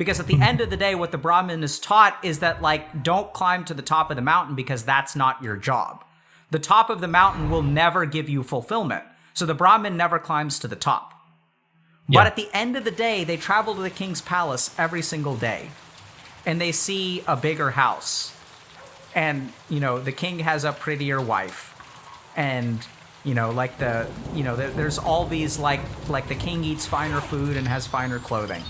Because at the end of the day, what the Brahmin is taught is that, like, don't climb to the top of the mountain because that's not your job. The top of the mountain will never give you fulfillment. So the Brahmin never climbs to the top. But at the end of the day, they travel to the king's palace every single day. And they see a bigger house. And, the king has a prettier wife. And, there's all these, like the king eats finer food and has finer clothing.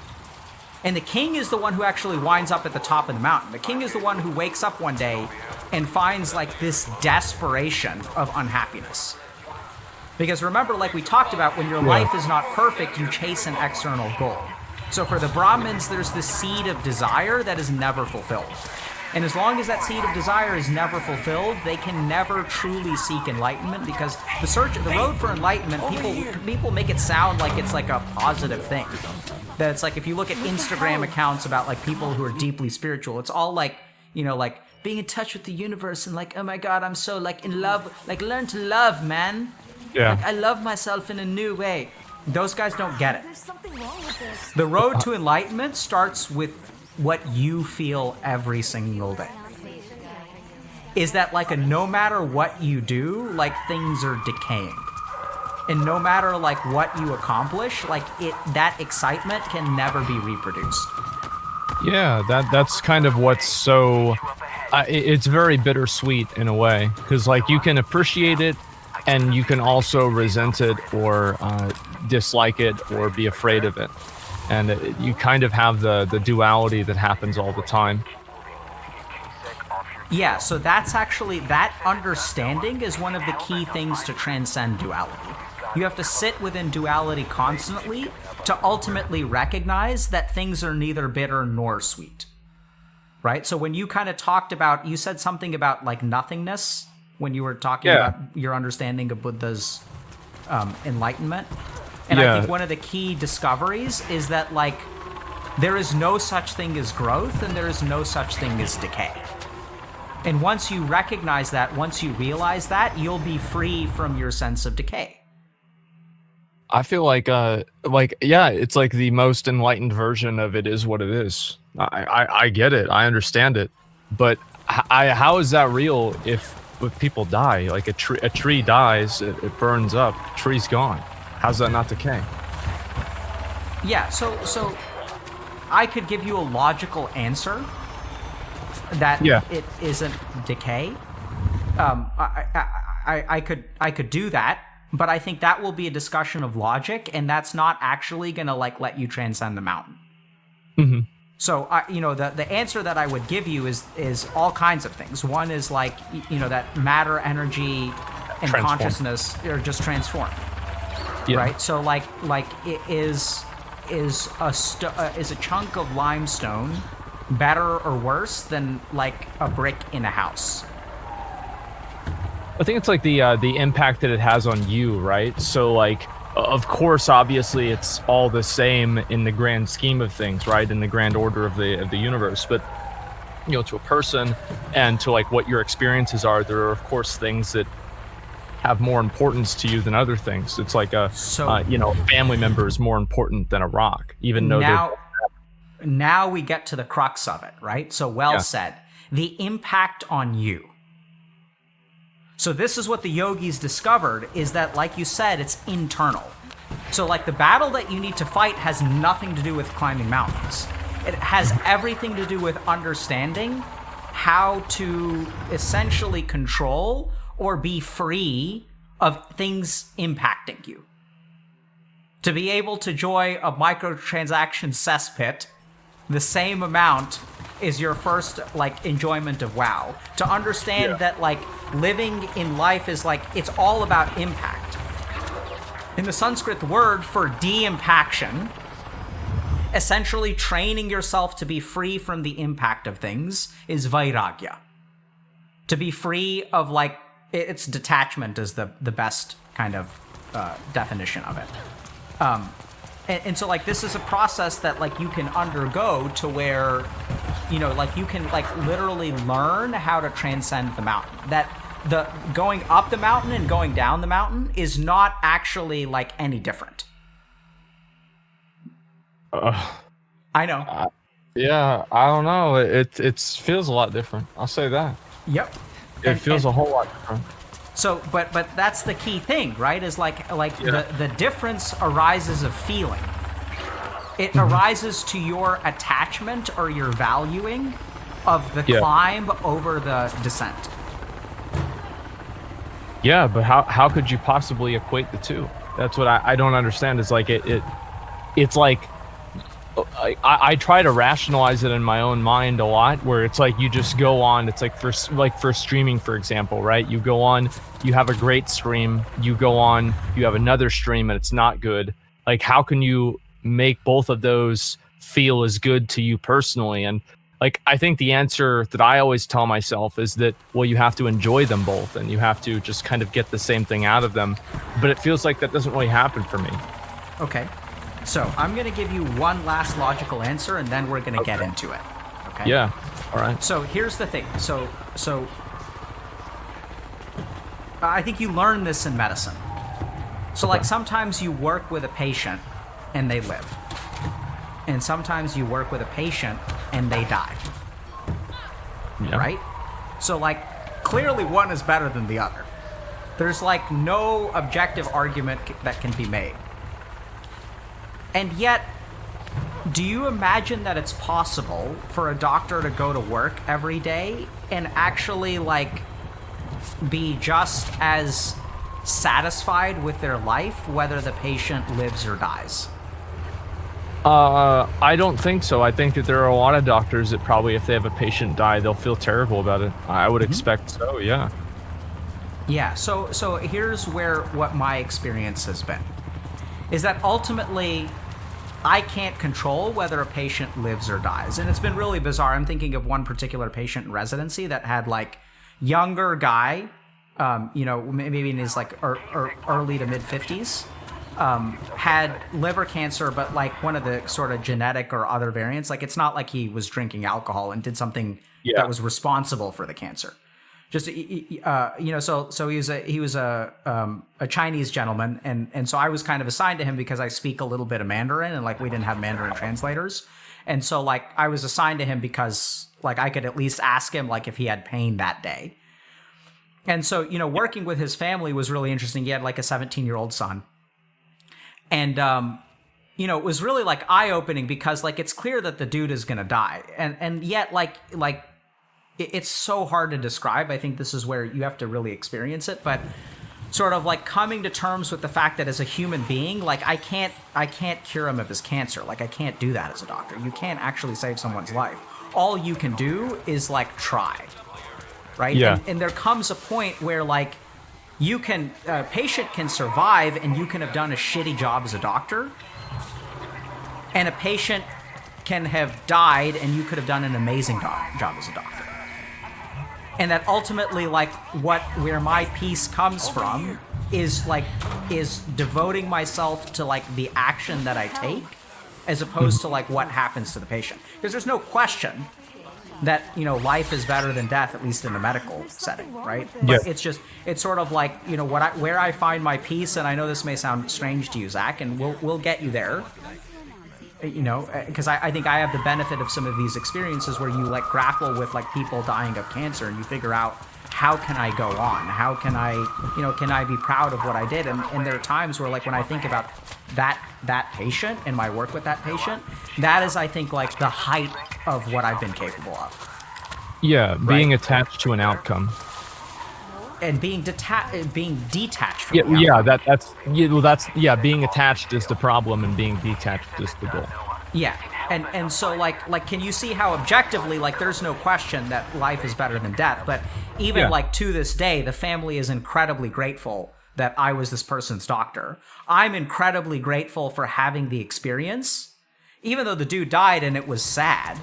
And the king is the one who actually winds up at the top of the mountain. The king is the one who wakes up one day and finds, like, this desperation of unhappiness. Because remember, like we talked about, when your life is not perfect, you chase an external goal. So for the Brahmins, there's this seed of desire that is never fulfilled. And as long as that seed of desire is never fulfilled, they can never truly seek enlightenment, because the road for enlightenment, people make it sound like it's like a positive thing. That it's like, if you look at Instagram accounts about, like, people who are deeply spiritual, it's all like, like being in touch with the universe and, like, oh my God, I'm so, like, in love, like, learn to love, man. Yeah. Like, I love myself in a new way. Those guys don't get it. There's something wrong with this. The road to enlightenment starts with what you feel every single day. Is that, like, no matter what you do, like, things are decaying. And no matter, like, what you accomplish, like, that excitement can never be reproduced. Yeah, that's kind of what's so... it's very bittersweet in a way, because, like, you can appreciate it, and you can also resent it or dislike it or be afraid of it. And you kind of have the duality that happens all the time. Yeah, so that's actually, that understanding is one of the key things to transcend duality. You have to sit within duality constantly to ultimately recognize that things are neither bitter nor sweet. Right? So when you kind of talked about, you said something about, like, nothingness when you were talking about your understanding of Buddha's enlightenment. And I think one of the key discoveries is that, like, there is no such thing as growth and there is no such thing as decay. And once you recognize that, once you realize that, you'll be free from your sense of decay. I feel like it's like the most enlightened version of it is what it is. I get it. I understand it. But how is that real if people die? Like, a tree dies, it burns up, the tree's gone. How's that not decay? Yeah, so I could give you a logical answer that it isn't decay. I could do that, but I think that will be a discussion of logic, and that's not actually gonna, like, let you transcend the mountain. Mm-hmm. So the answer that I would give you is all kinds of things. One is, like, that matter, energy, and consciousness are just transformed. Yeah. Right? So like it is a chunk of limestone better or worse than, like, a brick in a house? I think it's like the impact that it has on you, right? So, like, of course, obviously, it's all the same in the grand scheme of things, right? In the grand order of the universe, but to a person and to, like, what your experiences are, there are, of course, things that have more importance to you than other things. It's like a family member is more important than a rock, even though now we get to the crux of it, right? So said, the impact on you. So this is what the yogis discovered, is that, like you said, it's internal. So, like, the battle that you need to fight has nothing to do with climbing mountains. It has everything to do with understanding how to essentially control or be free of things impacting you. To be able to enjoy a microtransaction cesspit, the same amount is your first, like, enjoyment of WoW. To understand that, like, living in life is, like, it's all about impact. In the Sanskrit word for de-impaction, essentially training yourself to be free from the impact of things, is vairagya. To be free of, like, its detachment is the best kind of definition of it. And so, like, this is a process that, like, you can undergo to where, like, you can, like, literally learn how to transcend the mountain. That the going up the mountain and going down the mountain is not actually, like, any different. I know. Yeah, I don't know. It feels a lot different. I'll say that. Yep. It feels a whole lot different. So, but that's the key thing, right? Is like Yeah. the difference arises of feeling. It arises to your attachment or your valuing of the Yeah. climb over the descent. Yeah, but how could you possibly equate the two? That's what I don't understand. Is like it's like I try to rationalize it in my own mind a lot, where it's like you just go on. It's like for streaming, for example, right? You go on, you have a great stream, you go on, you have another stream and it's not good. Like, how can you make both of those feel as good to you personally? And like, I think the answer that I always tell myself is that, well, you have to enjoy them both and you have to just kind of get the same thing out of them. But it feels like that doesn't really happen for me. Okay. So I'm going to give you one last logical answer, and then we're going to get into it. Okay. Yeah. All right. So here's the thing. So I think you learn this in medicine. So like sometimes you work with a patient and they live, and sometimes you work with a patient and they die. Yeah. Right? So like clearly one is better than the other. There's like no objective argument that can be made. And yet, do you imagine that it's possible for a doctor to go to work every day and actually like be just as satisfied with their life whether the patient lives or dies? I don't think so. I think that there are a lot of doctors that probably, if they have a patient die, they'll feel terrible about it. I would expect so, yeah. Yeah, so here's where what my experience has been. Is that ultimately I can't control whether a patient lives or dies. And it's been really bizarre. I'm thinking of one particular patient in residency that had like younger guy, maybe in his like early to mid 50s, had liver cancer, but like one of the sort of genetic or other variants. Like it's not like he was drinking alcohol and did something that was responsible for the cancer. Just so he was a Chinese gentleman, and so I was kind of assigned to him because I speak a little bit of Mandarin, and like we didn't have Mandarin translators, and so like I was assigned to him because like I could at least ask him like if he had pain that day. And so working with his family was really interesting. He had like a 17-year-old son, and it was really like eye-opening because like it's clear that the dude is gonna die, and yet like it's so hard to describe. I think this is where you have to really experience it, but sort of like coming to terms with the fact that as a human being, like I can't cure him of his cancer. Like I can't do that as a doctor. You can't actually save someone's life. All you can do is like try, right? Yeah. And there comes a point where like a patient can survive and you can have done a shitty job as a doctor, and a patient can have died and you could have done an amazing job as a doctor. And that ultimately, like, where my peace comes from is devoting myself to like the action that I take, as opposed to like what happens to the patient. Because there's no question that life is better than death, at least in the medical setting, right? Yeah. But it's sort of like where I find my peace, and I know this may sound strange to you, Zach, and we'll get you there. Because I think I have the benefit of some of these experiences where you like grapple with like people dying of cancer, and you figure out, how can I go on? How can I, can I be proud of what I did? And there are times where like when I think about that patient and my work with that patient, that is, I think, like the height of what I've been capable of. Yeah, being attached to an outcome. And being detached from Yeah, the outcome. that's being attached is the problem and being detached is the goal. Yeah. And so like can you see how objectively like there's no question that life is better than death, but even like to this day the family is incredibly grateful that I was this person's doctor. I'm incredibly grateful for having the experience, even though the dude died and it was sad,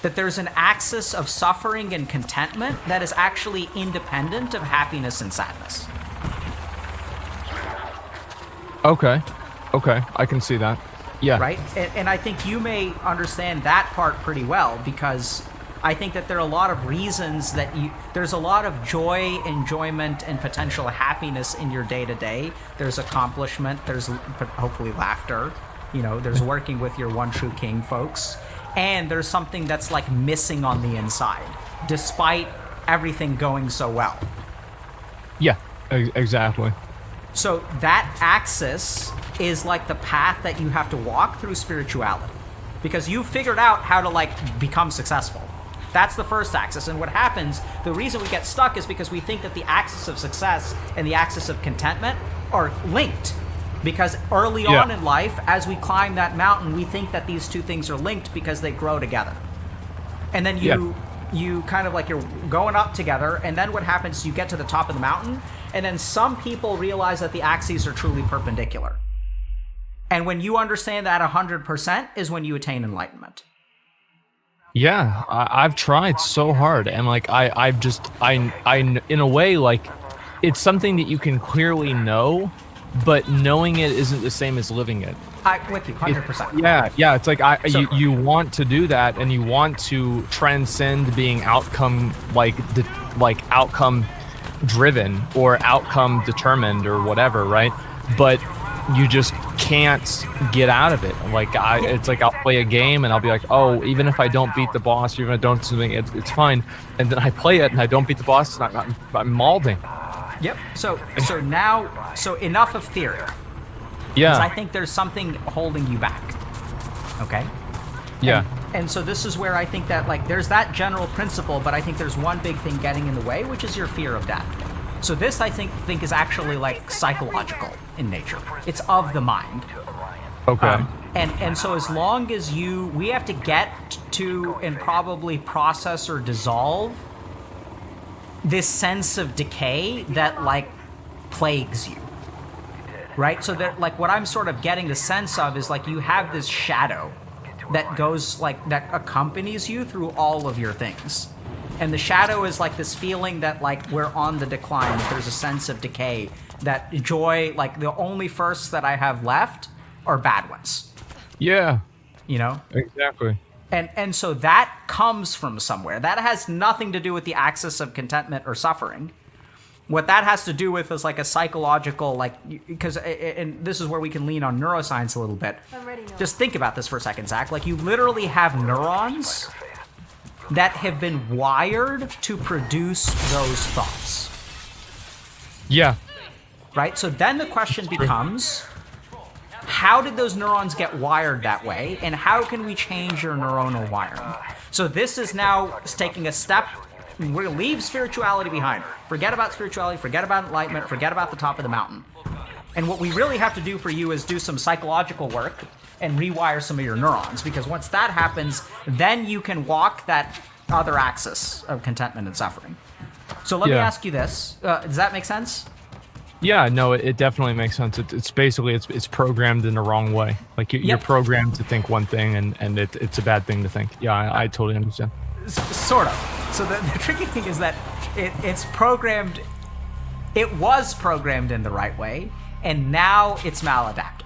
that there's an axis of suffering and contentment that is actually independent of happiness and sadness. Okay, I can see that. Yeah. Right? And I think you may understand that part pretty well, because I think that there are a lot of reasons there's a lot of joy, enjoyment, and potential happiness in your day-to-day. There's accomplishment, there's hopefully laughter, there's working with your one true king folks. and there's something that's like missing on the inside, despite everything going so well. Yeah, exactly. So that axis is like the path that you have to walk through spirituality, because you figured out how to like become successful. That's the first axis. And what happens, the reason we get stuck is because we think that the axis of success and the axis of contentment are linked. Because early on in life, as we climb that mountain, we think that these two things are linked because they grow together. And then you kind of like, you're going up together, and then what happens, you get to the top of the mountain, and then some people realize that the axes are truly perpendicular. And when you understand that 100% is when you attain enlightenment. Yeah, I've tried so hard, and like I in a way, like, it's something that you can clearly know, but knowing it isn't the same as living it. I'm with you, 100%. Yeah. It's like you want to do that, and you want to transcend being outcome outcome driven or outcome determined or whatever, right? But you just can't get out of it. Like it's like I'll play a game and I'll be like, oh, even if I don't beat the boss, even if I don't do something, it's fine. And then I play it and I don't beat the boss, and I'm mauling. Yep. So enough of theory. Yeah. Because I think there's something holding you back. Okay? Yeah. And so this is where I think that, like, there's that general principle, but I think there's one big thing getting in the way, which is your fear of death. So this, I think is actually, like, psychological in nature. It's of the mind. Okay. And so as long as we have to get to and probably process or dissolve this sense of decay that, like, plagues you. Right? So that, like, what I'm sort of getting the sense of is, like, you have this shadow that goes, like, that accompanies you through all of your things. And the shadow is like this feeling that, like, we're on the decline, that there's a sense of decay, that joy, like, the only firsts that I have left are bad ones. Yeah. You know? Exactly. And so that comes from somewhere. That has nothing to do with the axis of contentment or suffering. What that has to do with is like a psychological, like, because, and this is where we can lean on neuroscience a little bit. I'm ready now. Just think about this for a second, Zach. Like, you literally have neurons that have been wired to produce those thoughts. Yeah. Right? So then the question becomes, how did those neurons get wired that way, and how can we change your neuronal wiring? So this is now taking a step. We're going to leave spirituality behind. Forget about spirituality, forget about enlightenment, forget about the top of the mountain. And what we really have to do for you is do some psychological work and rewire some of your neurons, because once that happens, then you can walk that other axis of contentment and suffering. So let me ask you this. Does that make sense? Yeah, no, it definitely makes sense. It's basically, it's programmed in the wrong way. Like, you're programmed to think one thing, and it's a bad thing to think. Yeah, I totally understand. Sort of. So the tricky thing is that it's programmed, it was programmed in the right way, and now it's maladaptive.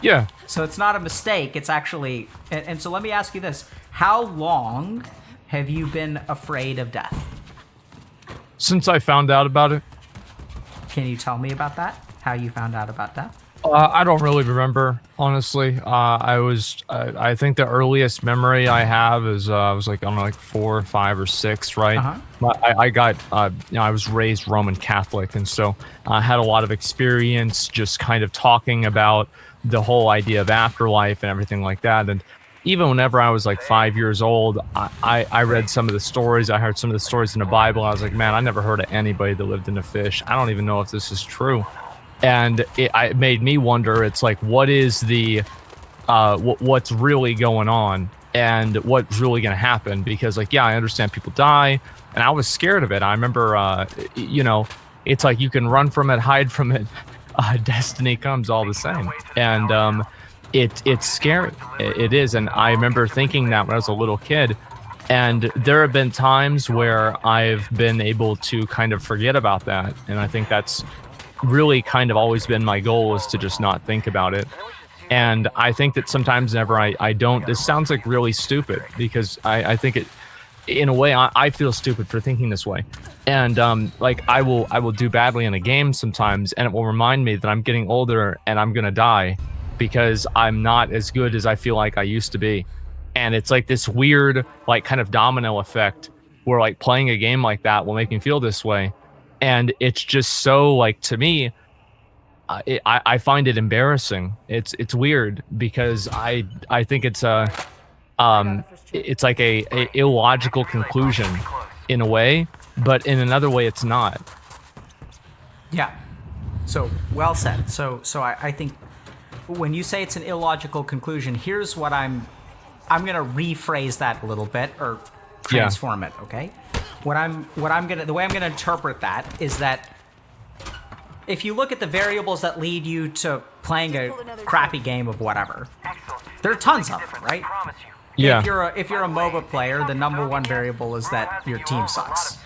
Yeah. So it's not a mistake, it's actually, and so let me ask you this. How long have you been afraid of death? Since I found out about it. Can you tell me about that? How you found out about death? I don't really remember, honestly. I think the earliest memory I have is I was like, I don't know, like 4 or 5 or 6, right? I was raised Roman Catholic, and so I had a lot of experience just kind of talking about the whole idea of afterlife and everything like that. And even whenever I was like 5 years old, I read some of the stories. I heard some of the stories in the Bible. I was like, man, I never heard of anybody that lived in a fish. I don't even know if this is true. And it made me wonder, it's like, what is the, what's really going on and what's really going to happen? Because, like, yeah, I understand people die, and I was scared of it. I remember, it's like you can run from it, hide from it. Destiny comes all the same. And it's scary. It is. And I remember thinking that when I was a little kid. And there have been times where I've been able to kind of forget about that. And I think that's really kind of always been my goal, is to just not think about it. And I think that sometimes whenever I don't, this sounds like really stupid, because I think it, in a way, I feel stupid for thinking this way. And like, I will do badly in a game sometimes, and it will remind me that I'm getting older and I'm gonna die, because I'm not as good as I feel like I used to be. And it's like this weird, like, kind of domino effect where like playing a game like that will make me feel this way. And it's just so like, to me, I find it embarrassing. It's weird because I think it's it's like a illogical conclusion in a way, but in another way it's not. Yeah. So well said. So I think when you say it's an illogical conclusion, here's what I'm gonna rephrase that a little bit or transform it. Okay. The way I'm gonna interpret that is that if you look at the variables that lead you to playing a crappy game of whatever, there are tons of them, right? Yeah. If you're a MOBA player, the number one variable is that your team sucks.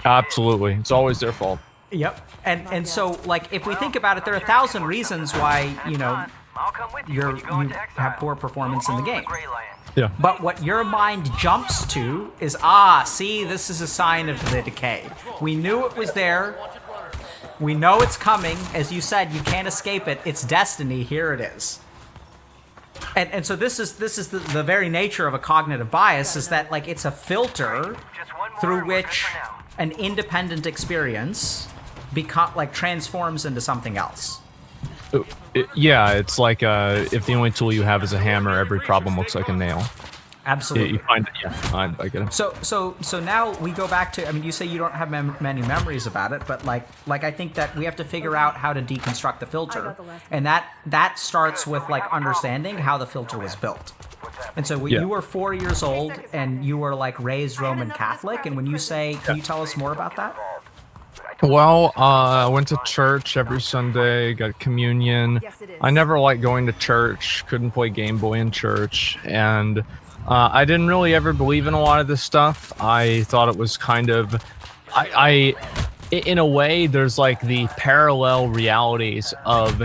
Absolutely. It's always their fault. Yep. And so like if we think about it, there are 1,000 reasons why, you know, you have poor performance in the game. Yeah. But what your mind jumps to is, see, this is a sign of the decay. We knew it was there. We know it's coming. As you said, you can't escape it. It's destiny. Here it is. And so this is the very nature of a cognitive bias, is that like it's a filter through which an independent experience transforms into something else. Yeah, it's like if the only tool you have is a hammer, every problem looks like a nail. Absolutely. You find it, yeah, I get it. So now we go back to, I mean, you say you don't have many memories about it, but like I think that we have to figure out how to deconstruct the filter, and that starts with like understanding how the filter was built. And so you were 4 years old, and you were like raised Roman Catholic, and when you say, can you tell us more about that? Well, I went to church every Sunday, got communion. I never liked going to church, couldn't play Game Boy in church, and I didn't really ever believe in a lot of this stuff. I thought it was kind of, in a way, there's like the parallel realities of,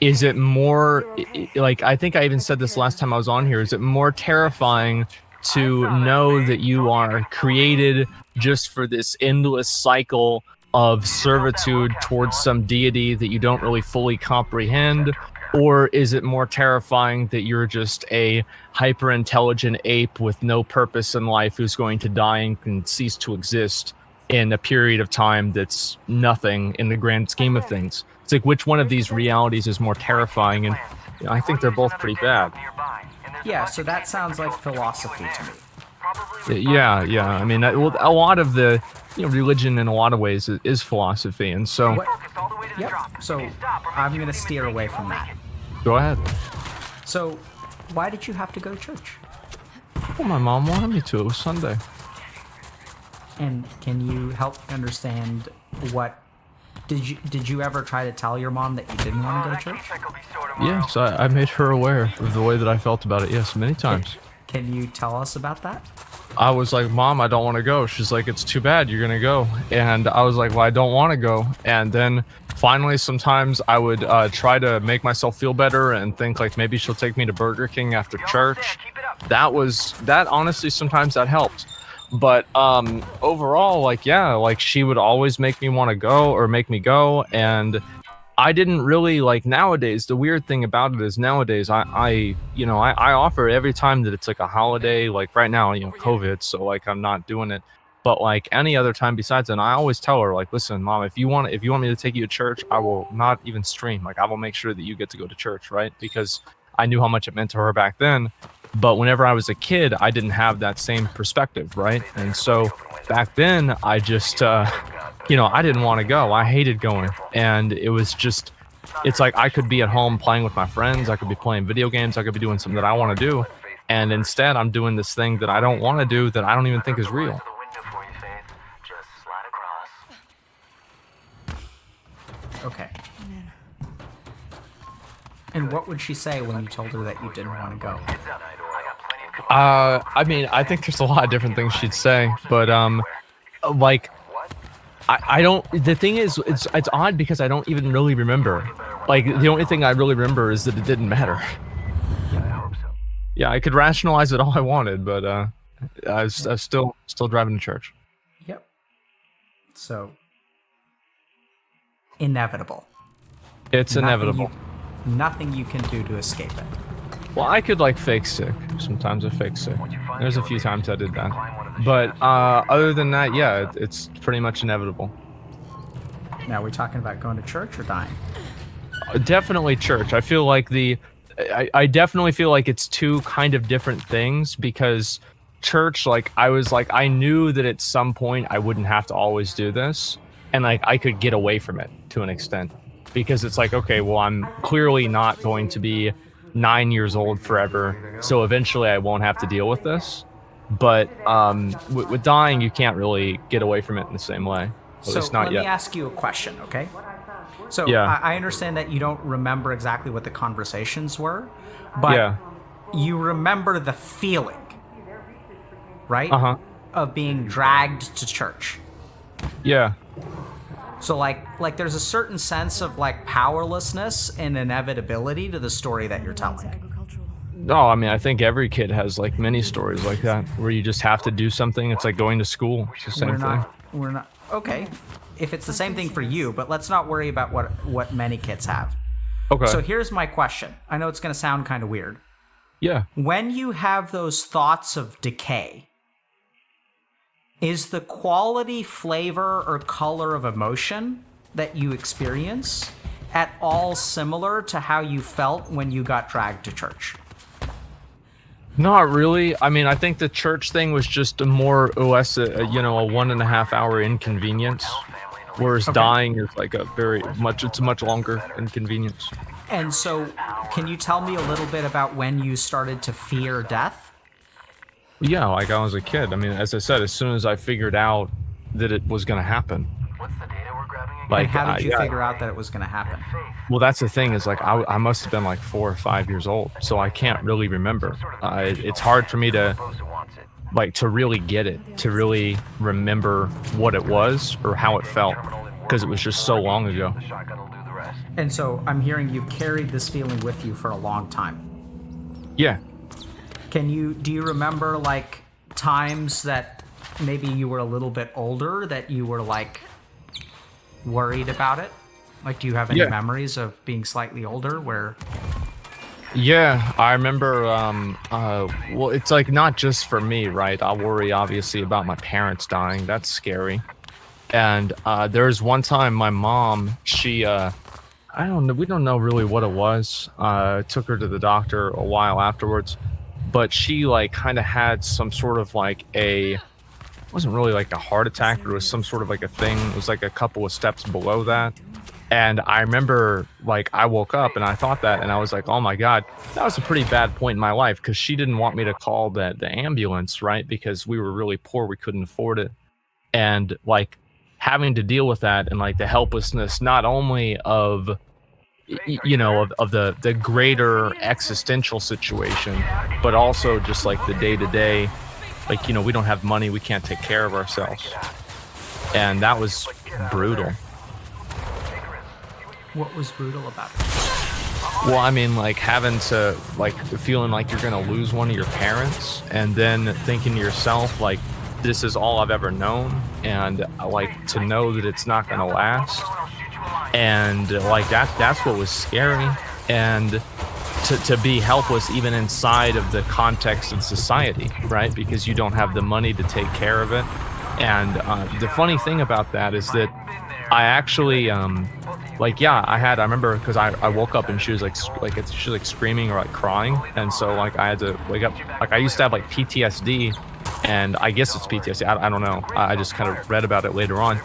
is it more, like, I think I even said this last time I was on here, is it more terrifying to know that you are created just for this endless cycle of servitude towards some deity that you don't really fully comprehend? Or is it more terrifying that you're just a hyper-intelligent ape with no purpose in life who's going to die and can cease to exist in a period of time that's nothing in the grand scheme of things? It's like, which one of these realities is more terrifying? And you know, I think they're both pretty bad. Yeah, so that sounds like philosophy to me. Yeah. I mean, a lot of the religion in a lot of ways is philosophy, and so. Yep. So I'm going to steer away from that. Go ahead. So, why did you have to go to church? Well, my mom wanted me to. It was Sunday. And can you help understand what? Did you ever try to tell your mom that you didn't want to go to church? Yes, I made her aware of the way that I felt about it. Yes, many times. Can you tell us about that? I was like, Mom, I don't want to go. She's like, it's too bad, you're gonna go. And I was like, well, I don't want to go. And then finally, sometimes I would try to make myself feel better and think like maybe she'll take me to Burger King after church. That honestly, sometimes that helped. But overall, like she would always make me want to go or make me go. And I didn't really, like, nowadays, the weird thing about it is nowadays I offer every time that it's like a holiday, like right now, COVID, so like I'm not doing it. But like any other time besides that, I always tell her, like, listen, Mom, if you want me to take you to church, I will not even stream. Like, I will make sure that you get to go to church, right? Because I knew how much it meant to her back then. But whenever I was a kid, I didn't have that same perspective, right? And so back then, I just, I didn't want to go. I hated going. And it was just, it's like I could be at home playing with my friends. I could be playing video games. I could be doing something that I want to do. And instead, I'm doing this thing that I don't want to do, that I don't even think is real. Okay. And what would she say when you told her that you didn't want to go? I mean, I think there's a lot of different things she'd say, but like, I don't. The thing is, it's odd because I don't even really remember. Like, the only thing I really remember is that it didn't matter. Yeah, I could rationalize it all I wanted, but I was still driving to church. Yep. So inevitable. It's inevitable. Nothing you can do to escape it. Well, I could like fake sick. Sometimes I fake sick. There's a few times I did that. But other than that, yeah, it's pretty much inevitable. Now, are we talking about going to church or dying? Definitely church. I feel like I definitely feel like it's two kind of different things, because church, like I knew that at some point I wouldn't have to always do this, and like I could get away from it to an extent, because it's like, okay, well, I'm clearly not going to be 9 years old forever, so eventually I won't have to deal with this. But with dying, you can't really get away from it in the same way. At So least not let yet. me ask you a question, okay? So Yeah. I understand that you don't remember exactly what the conversations were, but Yeah. you remember the feeling, right? Uh-huh. Of being dragged to church. Yeah. So like there's a certain sense of like powerlessness and inevitability to the story that you're telling. No, I mean, I think every kid has like many stories like that where you just have to do something. It's like going to school. It's the same thing. We're not okay. If it's the same thing for you, but let's not worry about what many kids have. Okay. So here's my question. I know it's going to sound kind of weird. Yeah. When you have those thoughts of decay, is the quality, flavor, or color of emotion that you experience at all similar to how you felt when you got dragged to church? Not really. I mean, I think the church thing was just a more or less a 1.5 hour inconvenience, whereas dying is like it's a much longer inconvenience. And so, can you tell me a little bit about when you started to fear death? Yeah, like I was a kid. I mean, as I said, as soon as I figured out that it was going to happen. Like, how did you figure out that it was going to happen? Well, that's the thing, is like I must have been like 4 or 5 years old, so I can't really remember. It's hard for me to really get it, to really remember what it was or how it felt, because it was just so long ago. And so I'm hearing you've carried this feeling with you for a long time. Yeah. Do you remember like times that maybe you were a little bit older that you were like worried about it? Like, do you have any memories of being slightly older where... Yeah, I remember, well, it's like not just for me, right? I worry obviously about my parents dying. That's scary. And there's one time my mom, she, I don't know, we don't know really what it was. Took her to the doctor a while afterwards, but she like kind of had some sort of like it wasn't really like a heart attack, but it was some sort of like a thing. It was like a couple of steps below that. And I remember, like, I woke up and I thought that, and I was like, oh my God, that was a pretty bad point in my life, because she didn't want me to call the ambulance, right? Because we were really poor, we couldn't afford it. And like having to deal with that, and like the helplessness, not only of, of the greater existential situation, but also just like the day to day, like, we don't have money, we can't take care of ourselves. And that was brutal. What was brutal about it? Well, I mean, like having to, like, feeling like you're gonna lose one of your parents, and then thinking to yourself, like, this is all I've ever known, and like to know that it's not gonna last, and like that's what was scary, and to be helpless even inside of the context of society, right? Because you don't have the money to take care of it. And the funny thing about that is that I actually I remember, because I woke up and she was like screaming or like crying, and so like I had to wake up. Like I used to have like PTSD, and I guess it's PTSD, I don't know, I just kind of read about it later on.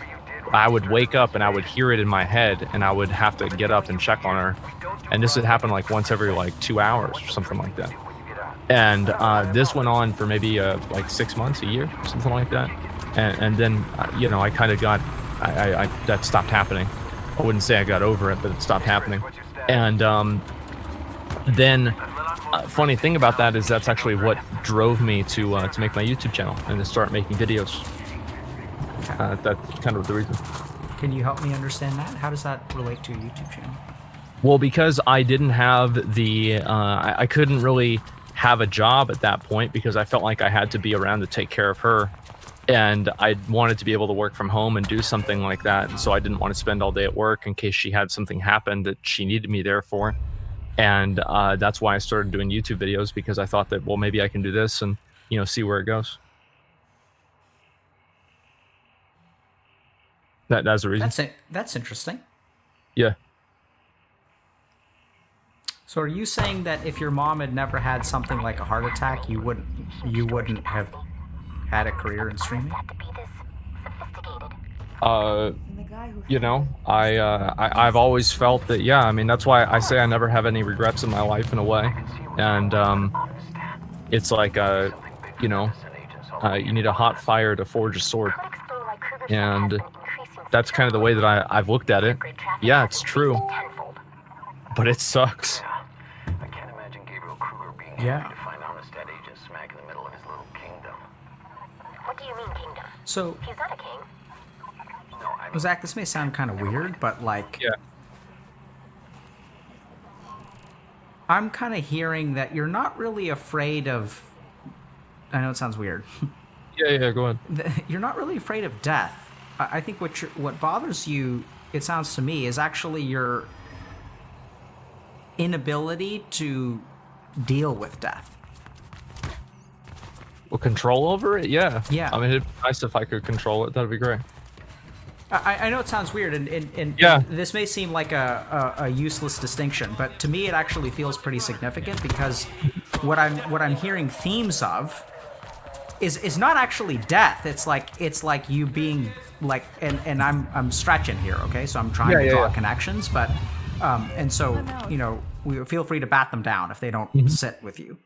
I would wake up and I would hear it in my head, and I would have to get up and check on her, and this would happen like once every like 2 hours or something like that. And this went on for maybe like 6 months, a year, something like that. And then I kind of got, I that stopped happening. I wouldn't say I got over it, but it stopped happening. And then funny thing about that is that's actually what drove me to make my YouTube channel and to start making videos. That's kind of the reason. Can you help me understand that? How does that relate to a YouTube channel? Well, because I didn't have the, I couldn't really have a job at that point, because I felt like I had to be around to take care of her. And I wanted to be able to work from home and do something like that. And so I didn't want to spend all day at work in case she had something happen that she needed me there for. And that's why I started doing YouTube videos, because I thought that, well, maybe I can do this and, see where it goes. That's the reason. That's it. That's interesting. Yeah. So are you saying that if your mom had never had something like a heart attack, you wouldn't have had a career in streaming? I've always felt that, yeah, I mean, that's why I say I never have any regrets in my life in a way. And it's like, you need a hot fire to forge a sword. And that's kind of the way that I've looked at it. Yeah, it's true. But it sucks. Yeah. What do you mean, kingdom? So, He's not a king. Zach, this may sound kind of weird, but like, Yeah. I'm kind of hearing that you're not really afraid of. I know it sounds weird. Yeah, go ahead. You're not really afraid of death. I think what bothers you, it sounds to me, is actually your inability to deal with death. Well, control over it? Yeah. Yeah. I mean, it'd be nice if I could control it. That'd be great. I know it sounds weird, and Yeah. this may seem like a useless distinction, but to me it actually feels pretty significant, because what I'm hearing themes of is not actually death. It's like you being like, and I'm stretching here, okay? So I'm trying to draw connections, but and so we feel free to bat them down if they don't sit with you.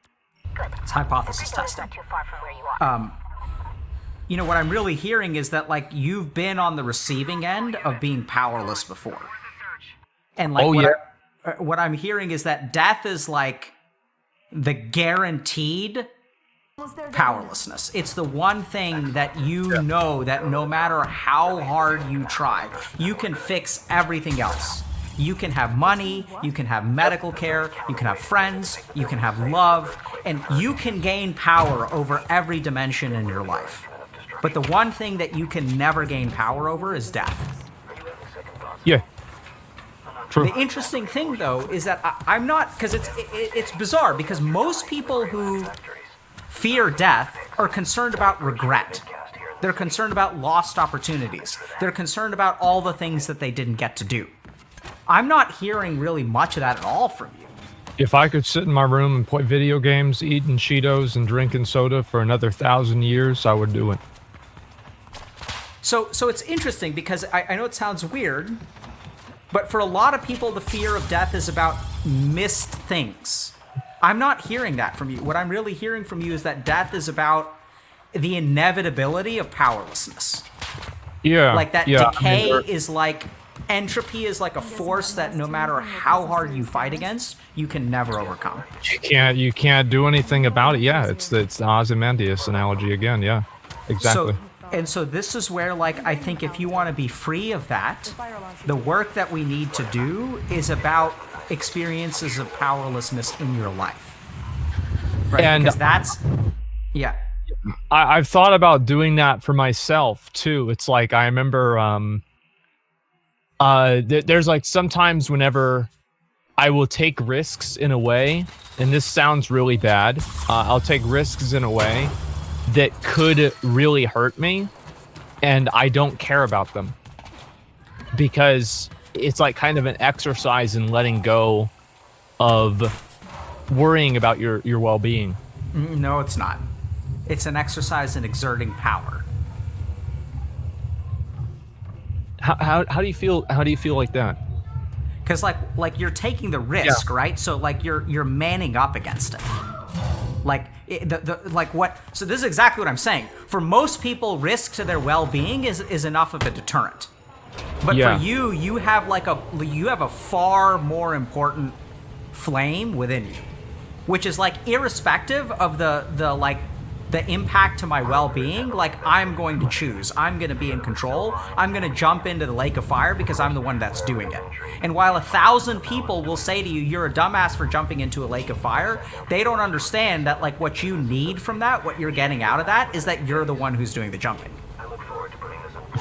Good. It's hypothesis Everywhere's testing. not too far from where you are. What I'm really hearing is that like you've been on the receiving end of being powerless before, and like what I'm hearing is that death is like the guaranteed powerlessness. It's the one thing that know that no matter how hard you try, you can fix everything else. You can have money, you can have medical care, you can have friends, you can have love, and you can gain power over every dimension in your life. But the one thing that you can never gain power over is death. Yeah. True. The interesting thing, though, is that I'm not, because it's bizarre, because most people who fear death are concerned about regret. They're concerned about lost opportunities. They're concerned about all the things that they didn't get to do. I'm not hearing really much of that at all from you. If I could sit in my room and play video games, eating Cheetos and drinking soda for another 1,000 years, I would do it. So it's interesting, because I know it sounds weird, but for a lot of people, the fear of death is about missed things. I'm not hearing that from you. What I'm really hearing from you is that death is about the inevitability of powerlessness. Yeah. Like that yeah, decay is like, entropy is like a force that no matter how hard you fight against, you can never overcome. You can't do anything about it. Yeah, it's the Ozymandias analogy again. Yeah, exactly. So this is where, like, I think if you want to be free of that, the work that we need to do is about experiences of powerlessness in your life. Right? And because that's, yeah. I've thought about doing that for myself too. It's like, I remember there's like sometimes whenever I will take risks in a way, and this sounds really bad, I'll take risks in a way that could really hurt me, and I don't care about them, because it's like kind of an exercise in letting go of worrying about your well-being. No, it's not. It's an exercise in exerting power. How do you feel? How do you feel like that? Because like you're taking the risk, right? So like you're manning up against it. Like so this is exactly what I'm saying. For most people, risk to their well-being is enough of a deterrent. But for you have a far more important flame within you, which is like irrespective of the impact to my well-being. Like, I'm going to choose. I'm going to be in control. I'm going to jump into the lake of fire because I'm the one that's doing it. And while 1,000 people will say to you, you're a dumbass for jumping into a lake of fire, they don't understand that, like, what you need from that, what you're getting out of that, is that you're the one who's doing the jumping.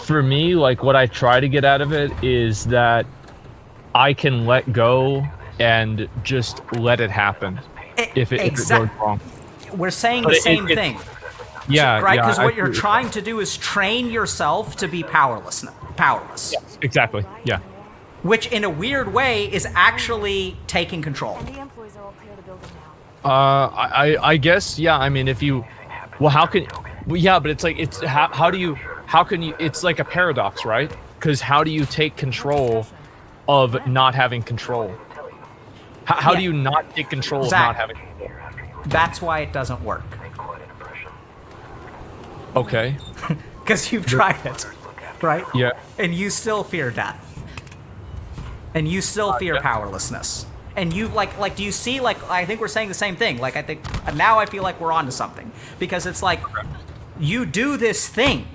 For me, like, what I try to get out of it is that I can let go and just let it happen if it goes wrong. We're saying the same thing. Yeah, right? yeah, Because I what you're agree. trying to do is train yourself to be powerless. Yes, exactly. Yeah. Which, in a weird way, is actually taking control. And the employees are all clear the building now. I guess, yeah. I mean, if you, well, how can, well, yeah, but it's like, it's how do you, how can you? It's like a paradox, right? Because how do you take control of not having control? How Yeah. do you not take control Zach. of not having control? That's why it doesn't work. Okay. Because you've tried it, right? Yeah. And you still fear death. And you still fear yeah. powerlessness. And you like, do you see, like, I think we're saying the same thing. Like, I think now I feel like we're onto something. Because it's like, you do this thing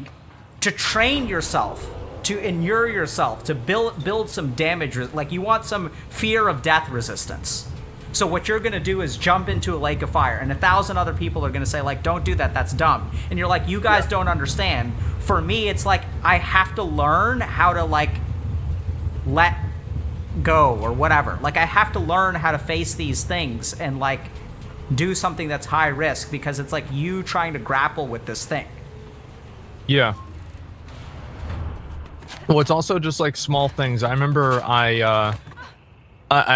to train yourself, to inure yourself, to build some damage. Like, you want some fear of death resistance. So what you're going to do is jump into a lake of fire, and 1,000 other people are going to say, like, don't do that, that's dumb. And you're like, you guys don't understand. For me, it's like, I have to learn how to, like, let go or whatever. Like, I have to learn how to face these things and, like, do something that's high risk, because it's like you trying to grapple with this thing. Yeah. Well, it's also just like small things. I remember I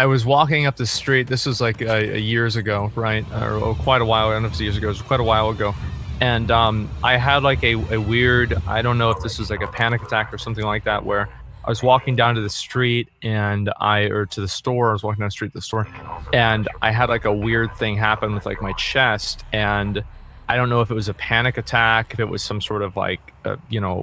was walking up the street. This was like years ago, right? Or quite a while. I don't know if it's years ago. It was quite a while ago. And I had like a weird, I don't know if this was like a panic attack or something like that, where I was walking down to the street or to the store. I was walking down the street to the store, and I had like a weird thing happen with like my chest. And I don't know if it was a panic attack, if it was some sort of like,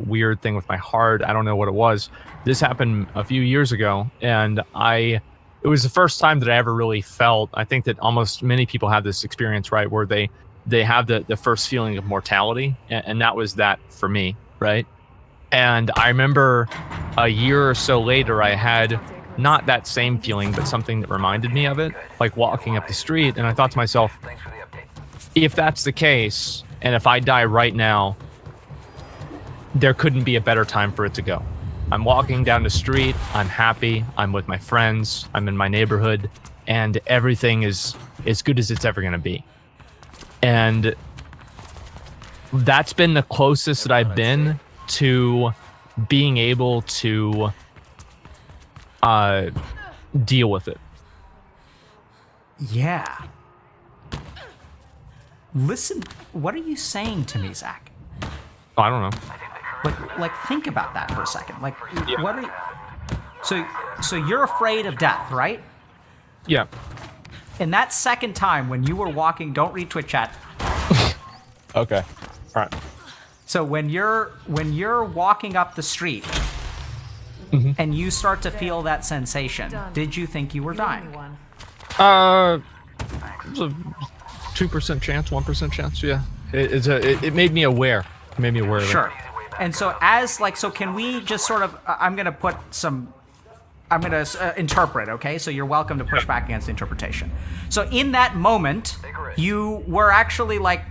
weird thing with my heart. I don't know what it was. This happened a few years ago, and it was the first time that I ever really felt, I think that almost many people have this experience, right? Where they have the first feeling of mortality. And that was that for me, right? And I remember a year or so later, I had not that same feeling, but something that reminded me of it, like walking up the street. And I thought to myself, if that's the case, and if I die right now, there couldn't be a better time for it to go. I'm walking down the street, I'm happy, I'm with my friends, I'm in my neighborhood, and everything is as good as it's ever going to be. And that's been the closest that I've been to being able to deal with it. Yeah. Listen, what are you saying to me, Zach? I don't know. Like think about that for a second. Like, what are you... So you're afraid of death, right? Yeah. And that second time when you were walking, don't read Twitch chat. Okay. All right. So when you're walking up the street and you start to feel that sensation, did you think you were dying? It was a 2% chance, 1% chance. Yeah. It made me aware. It made me aware of it. Sure. And so can we just sort of, I'm going to interpret, okay? So you're welcome to push back against the interpretation. So in that moment, you were actually like,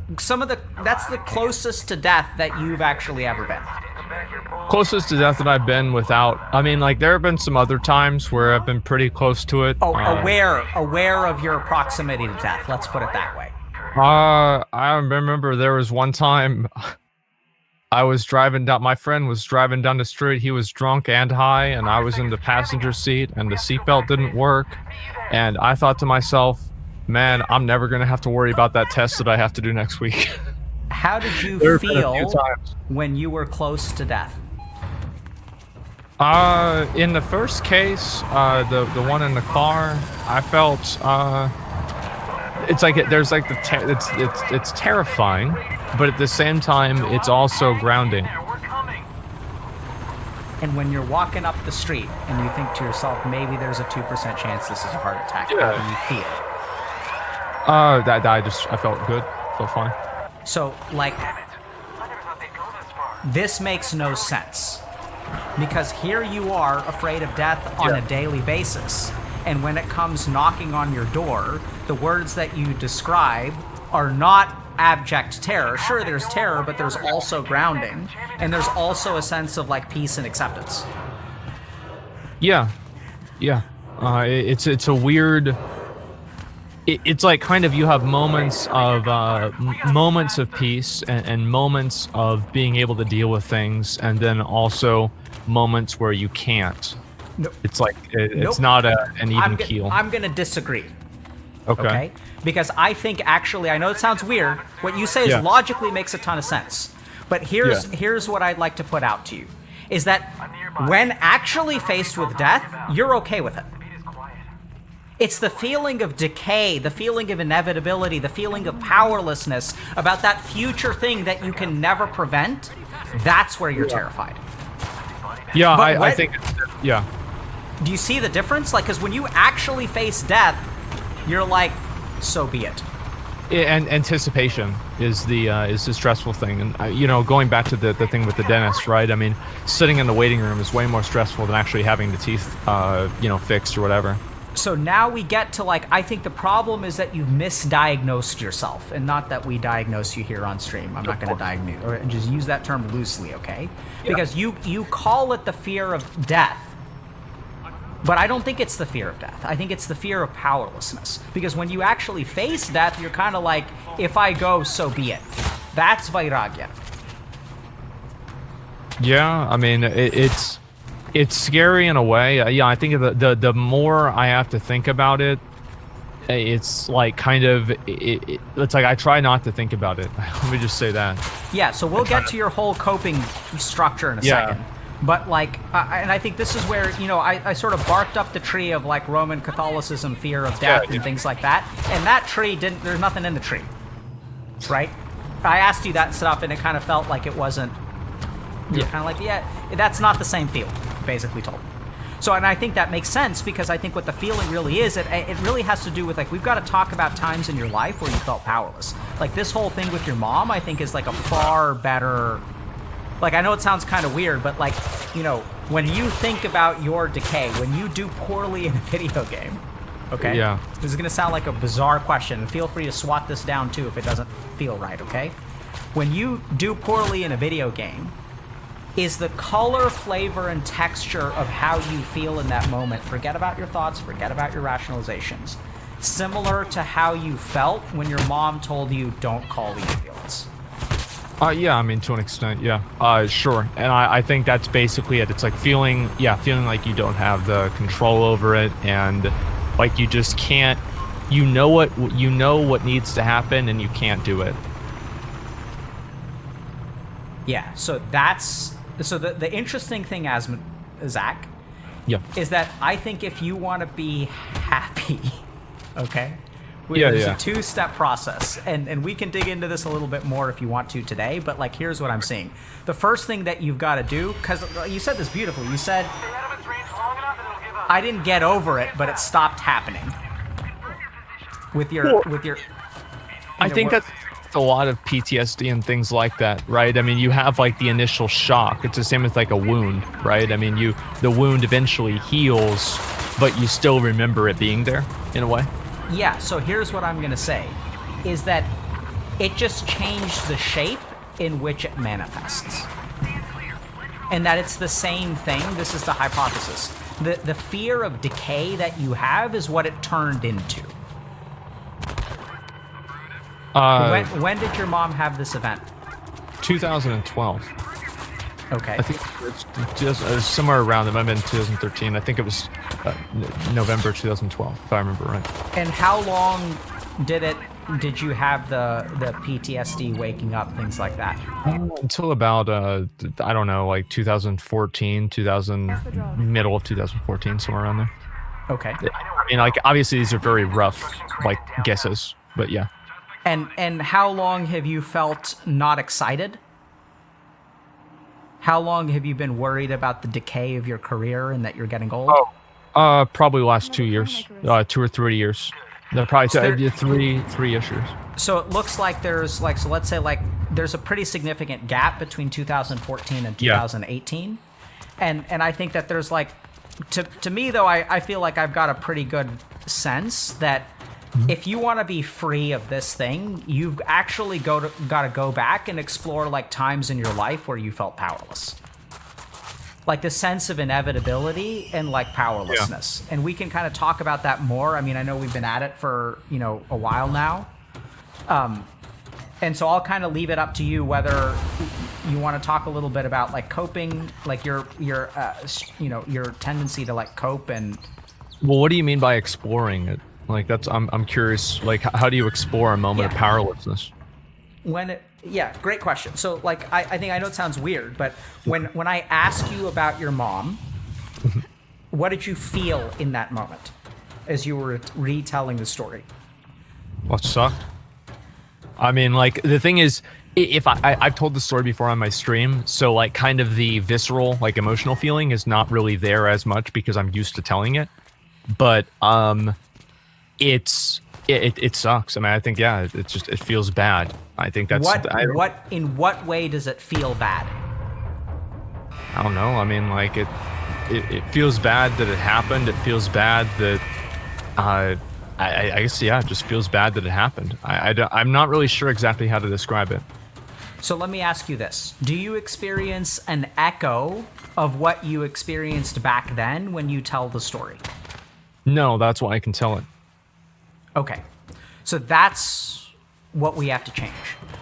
that's the closest to death that you've actually ever been. Closest to death that I've been without, I mean, like, there have been some other times where I've been pretty close to it. Oh, aware of your proximity to death, let's put it that way. I remember there was one time I was driving down, my friend was driving down the street. He was drunk and high, and I was in the passenger seat, and the seatbelt didn't work. And I thought to myself, man, I'm never going to have to worry about that test that I have to do next week. How did you feel when you were close to death? In the first case, the one in the car, I felt, it's like, there's like it's terrifying, but at the same time, it's also grounding. And when you're walking up the street and you think to yourself, maybe there's a 2% chance this is a heart attack, how do you feel? I felt good, felt fine. So, like, this makes no sense. Because here you are afraid of death on a daily basis. And when it comes knocking on your door, the words that you describe are not abject terror. Sure, there's terror, but there's also grounding. And there's also a sense of, like, peace and acceptance. Yeah. Yeah. It's a weird. It's like kind of you have moments of moments of peace and moments of being able to deal with things, and then also moments where you can't. No, It's like it's Nope. not an even keel. I'm gonna disagree. Okay. Because I think actually, I know it sounds weird. What you say is Yeah. logically makes a ton of sense. But here's what I'd like to put out to you: is that when actually faced with death, you're okay with it. It's the feeling of decay, the feeling of inevitability, the feeling of powerlessness about that future thing that you can never prevent. That's where you're terrified. Yeah, But I when- think. Yeah. Do you see the difference? Like, because when you actually face death, you're like, so be it. And anticipation is the stressful thing, and going back to the thing with the dentist, right? I mean, sitting in the waiting room is way more stressful than actually having the teeth, fixed or whatever. So now we get to I think the problem is that you've misdiagnosed yourself, and not that we diagnose you here on stream. I'm not going to diagnose, or just use that term loosely, okay? Yeah. Because you call it the fear of death, but I don't think it's the fear of death. I think it's the fear of powerlessness. Because when you actually face death, you're kind of like, if I go, so be it. That's Vairagya. Yeah, I mean, it's scary in a way. Yeah, I think the more I have to think about it, it's like kind of it's like I try not to think about it. Let me just say that. Yeah, so we'll get to your whole coping structure in a second. But and I think this is where, I sort of barked up the tree of Roman Catholicism, fear of death and things like that. And that tree there's nothing in the tree, right? I asked you that stuff and it kind of felt like it wasn't, you're kind of like, yeah, that's not the same feeling, basically told. So, and I think that makes sense because I think what the feeling really is, it really has to do with we've got to talk about times in your life where you felt powerless. This whole thing with your mom, I think is a far better, I know it sounds kind of weird, but when you think about your decay, when you do poorly in a video game, okay? Yeah. This is going to sound like a bizarre question, and feel free to swat this down too if it doesn't feel right, okay? When you do poorly in a video game, is the color, flavor, and texture of how you feel in that moment, forget about your thoughts, forget about your rationalizations, similar to how you felt when your mom told you don't call the ambulance? Yeah, I mean, to an extent, yeah. Sure. And I think that's basically it. It's feeling like you don't have the control over it, and you just can't, you know what needs to happen, and you can't do it. Yeah, so the interesting thing, Zach, is that I think if you want to be happy, okay? There's a two-step process, and we can dig into this a little bit more if you want to today, but here's what I'm seeing. The first thing that you've got to do, because you said this beautifully, you said, I didn't get over it, but it stopped happening. With your I think that's a lot of PTSD and things like that, right? I mean, you have the initial shock. It's the same as a wound, right? I mean, the wound eventually heals, but you still remember it being there in a way. Yeah, so here's what I'm going to say, is that it just changed the shape in which it manifests. And that it's the same thing. This is the hypothesis. The fear of decay that you have is what it turned into. When did your mom have this event? 2012. Okay. I think it's just somewhere around. It might have been 2013. I think it was November 2012, if I remember right. And how long did you have the PTSD, waking up, things like that? Until about I don't know, 2014, middle of 2014, somewhere around there. Okay. I mean, obviously these are very rough guesses, but yeah. And how long have you felt not excited? How long have you been worried about the decay of your career and that you're getting old? Probably last 2 years, 2 or 3 years. They're probably three-ish years. So it looks like there's so let's say there's a pretty significant gap between 2014 and 2018, and I think that there's to me though I feel like I've got a pretty good sense that if you want to be free of this thing, you've actually got to go back and explore times in your life where you felt powerless. like the sense of inevitability and like powerlessness. And we can kind of talk about that more. I mean, I know we've been at it for, a while now. And so I'll kind of leave it up to you whether you want to talk a little bit about like coping, like your tendency to like cope and. Well, what do you mean by exploring it? Like I'm curious. Like, how do you explore a moment of powerlessness? Great question. So like I think I know it sounds weird, but when I ask you about your mom, what did you feel in that moment as you were retelling the story? Well, it sucked. I mean, like, the thing is, if I've told the story before on my stream, so like kind of the visceral, like emotional feeling is not really there as much because I'm used to telling it. But it sucks. I mean, I think it feels bad. I think that's in what way does it feel bad? I don't know. I mean, like it feels bad that it happened. It feels bad that I guess, it just feels bad that it happened. I'm not really sure exactly how to describe it. So let me ask you this. Do you experience an echo of what you experienced back then when you tell the story? No, that's why I can tell it. Okay. So that's what we have to change.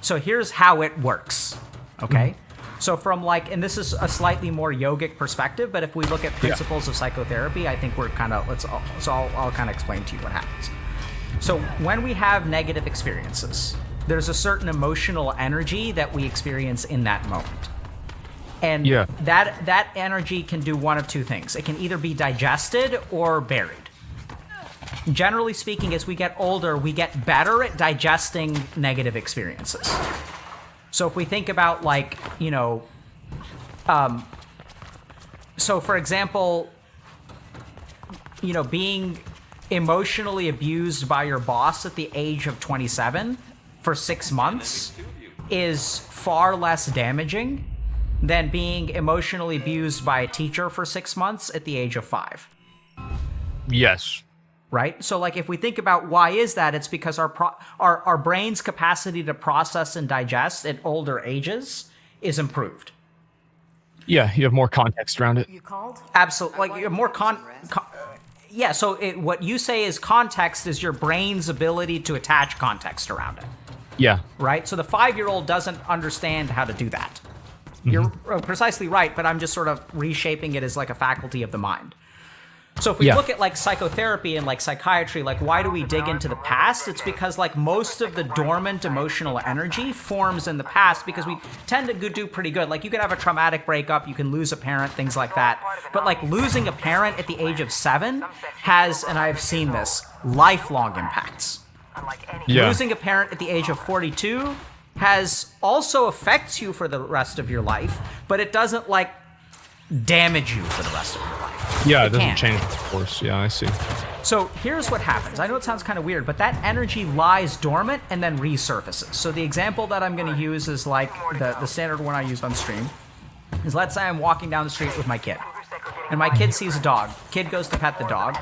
So here's how it works. Okay? So from like, and this is a slightly more yogic perspective, but if we look at principles of psychotherapy, I think we're kind of, I'll kind of explain to you what happens. So when we have negative experiences, there's a certain emotional energy that we experience in that moment. And that energy can do one of two things. It can either be digested or buried. Generally speaking, as we get older, we get better at digesting negative experiences. So if we think about like, so for example, being emotionally abused by your boss at the age of 27 for 6 months is far less damaging than being emotionally abused by a teacher for 6 months at the age of 5. Yes. Right? So like if we think about why is that, it's because our brain's capacity to process and digest at older ages is improved. Yeah, you have more context around it. You called? Absolutely. Like you have more yeah, so what you say is context is your brain's ability to attach context around it. Yeah. Right? So the 5-year-old doesn't understand how to do that. You're precisely right, but I'm just sort of reshaping it as like a faculty of the mind. So if we look at like psychotherapy and like psychiatry, like why do we dig into the past? It's because like most of the dormant emotional energy forms in the past because we tend to do pretty good. Like you can have a traumatic breakup, you can lose a parent, things like that. But like losing a parent at the age of 7 has, and I've seen this, lifelong impacts. Yeah. Losing a parent at the age of 42 has also affects you for the rest of your life, but it doesn't like damage you for the rest of your life. Yeah, it doesn't change the course. Yeah, I see. So here's what happens. I know it sounds kind of weird, but that energy lies dormant and then resurfaces. So the example that I'm going to use is like the standard one I used on stream. Is let's say I'm walking down the street with my kid. And my kid sees a dog. Kid goes to pet the dog.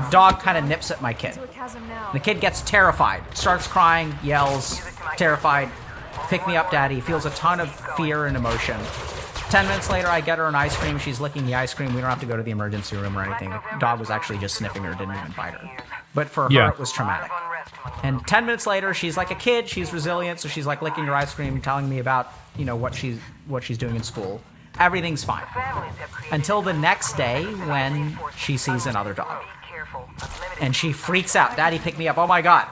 Dog kind of nips at my kid. The kid gets terrified, starts crying, yells, terrified. Pick me up, daddy. Feels a ton of fear and emotion. 10 minutes later, I get her an ice cream. She's licking the ice cream. We don't have to go to the emergency room or anything. The dog was actually just sniffing her, didn't even bite her. But for her, it was traumatic. And 10 minutes later, she's like a kid. She's resilient, so she's like licking her ice cream, telling me about what she's doing in school. Everything's fine. Until the next day when she sees another dog. And she freaks out. Daddy, pick me up. Oh my God.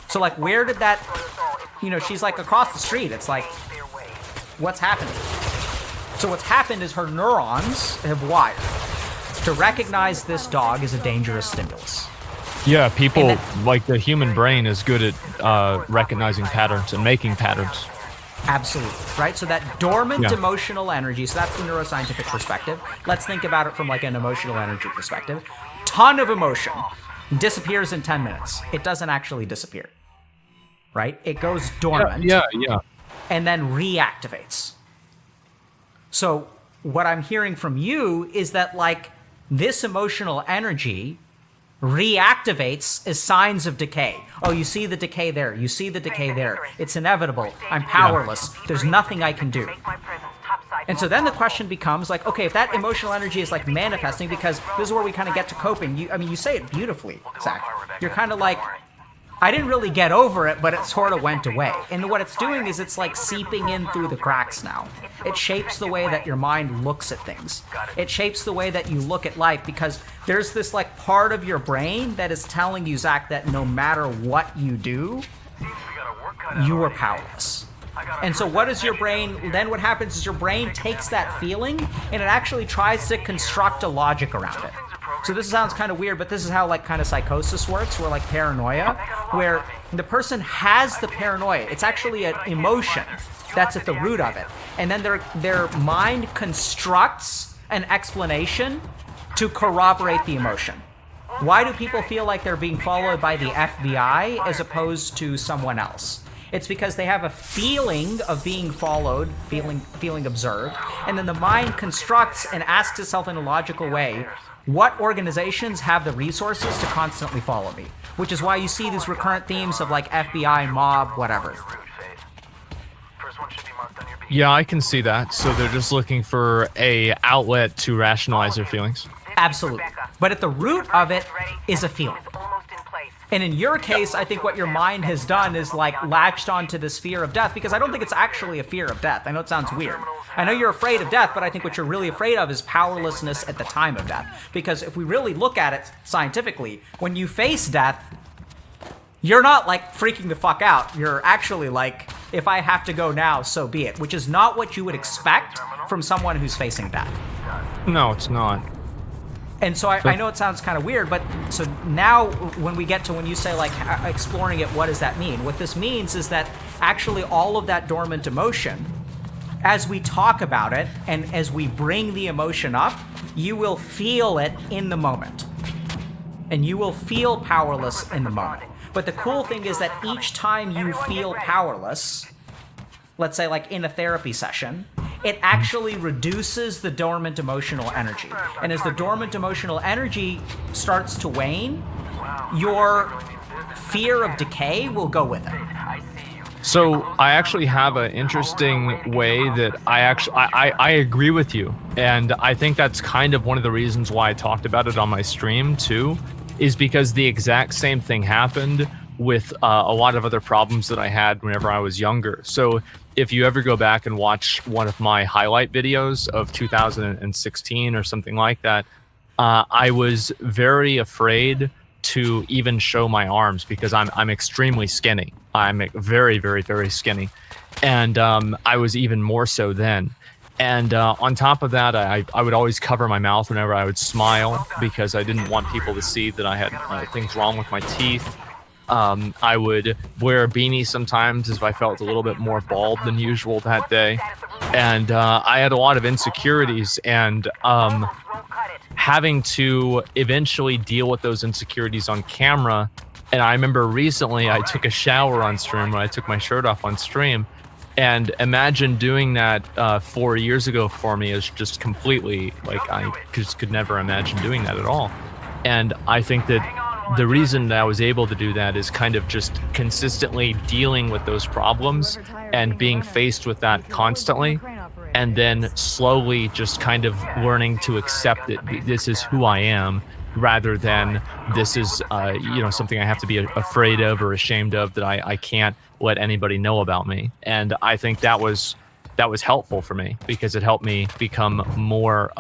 So like, where did that, she's like across the street. It's like, what's happening? So what's happened is her neurons have wired to recognize this dog as a dangerous stimulus. Yeah, people, like the human brain is good at recognizing patterns and making patterns. Absolutely, right? So that dormant emotional energy, so that's the neuroscientific perspective. Let's think about it from like an emotional energy perspective. Ton of emotion disappears in 10 minutes. It doesn't actually disappear, right? It goes dormant. Yeah. And then reactivates. So what I'm hearing from you is that like this emotional energy reactivates as signs of decay. Oh, you see the decay there. You see the decay there. It's inevitable. I'm powerless. There's nothing I can do. And so then the question becomes like, okay, if that emotional energy is like manifesting, because this is where we kind of get to coping. You say it beautifully, Zach. You're kind of like, I didn't really get over it, but it sort of went away. And what it's doing is it's like seeping in through the cracks now. It shapes the way that your mind looks at things. It shapes the way that you look at life, because there's this like part of your brain that is telling you, Zach, that no matter what you do, you are powerless. And so what is your brain, then what happens is your brain takes that feeling and it actually tries to construct a logic around it. So this sounds kind of weird, but this is how like kind of psychosis works, where like paranoia, where the person has the paranoia. It's actually an emotion that's at the root of it. And then their mind constructs an explanation to corroborate the emotion. Why do people feel like they're being followed by the FBI as opposed to someone else? It's because they have a feeling of being followed, feeling observed, and then the mind constructs and asks itself in a logical way, what organizations have the resources to constantly follow me? Which is why you see these recurrent themes of like FBI, mob, whatever. Yeah, I can see that. So they're just looking for a outlet to rationalize their feelings. Absolutely. But at the root of it is a feeling. And in your case, I think what your mind has done is like latched onto this fear of death, because I don't think it's actually a fear of death. I know it sounds weird. I know you're afraid of death, but I think what you're really afraid of is powerlessness at the time of death. Because if we really look at it scientifically, when you face death, you're not like freaking the fuck out. You're actually like, if I have to go now, so be it, which is not what you would expect from someone who's facing death. No, it's not. And so I know it sounds kind of weird, but so now when we get to when you say like exploring it, what does that mean? What this means is that actually all of that dormant emotion, as we talk about it and as we bring the emotion up, you will feel it in the moment. And you will feel powerless in the moment. But the cool thing is that each time you feel powerless, let's say like in a therapy session, it actually reduces the dormant emotional energy. And as the dormant emotional energy starts to wane, your fear of decay will go with it. So I actually have an interesting way that I agree with you. And I think that's kind of one of the reasons why I talked about it on my stream too, is because the exact same thing happened with a lot of other problems that I had whenever I was younger. So if you ever go back and watch one of my highlight videos of 2016 or something like that, I was very afraid to even show my arms because I'm extremely skinny. I'm very, very, very skinny. And I was even more so then. And on top of that, I would always cover my mouth whenever I would smile because I didn't want people to see that I had things wrong with my teeth. I would wear a beanie sometimes if I felt a little bit more bald than usual that day. And I had a lot of insecurities, and having to eventually deal with those insecurities on camera. And I remember recently I took a shower on stream when I took my shirt off on stream. And imagine doing that 4 years ago for me is just completely, like, I just could never imagine doing that at all. And I think that the reason that I was able to do that is kind of just consistently dealing with those problems and being faced with that constantly, and then slowly just kind of learning to accept that this is who I am, rather than this is something I have to be afraid of or ashamed of that I can't let anybody know about me. And I think that was helpful for me because it helped me become more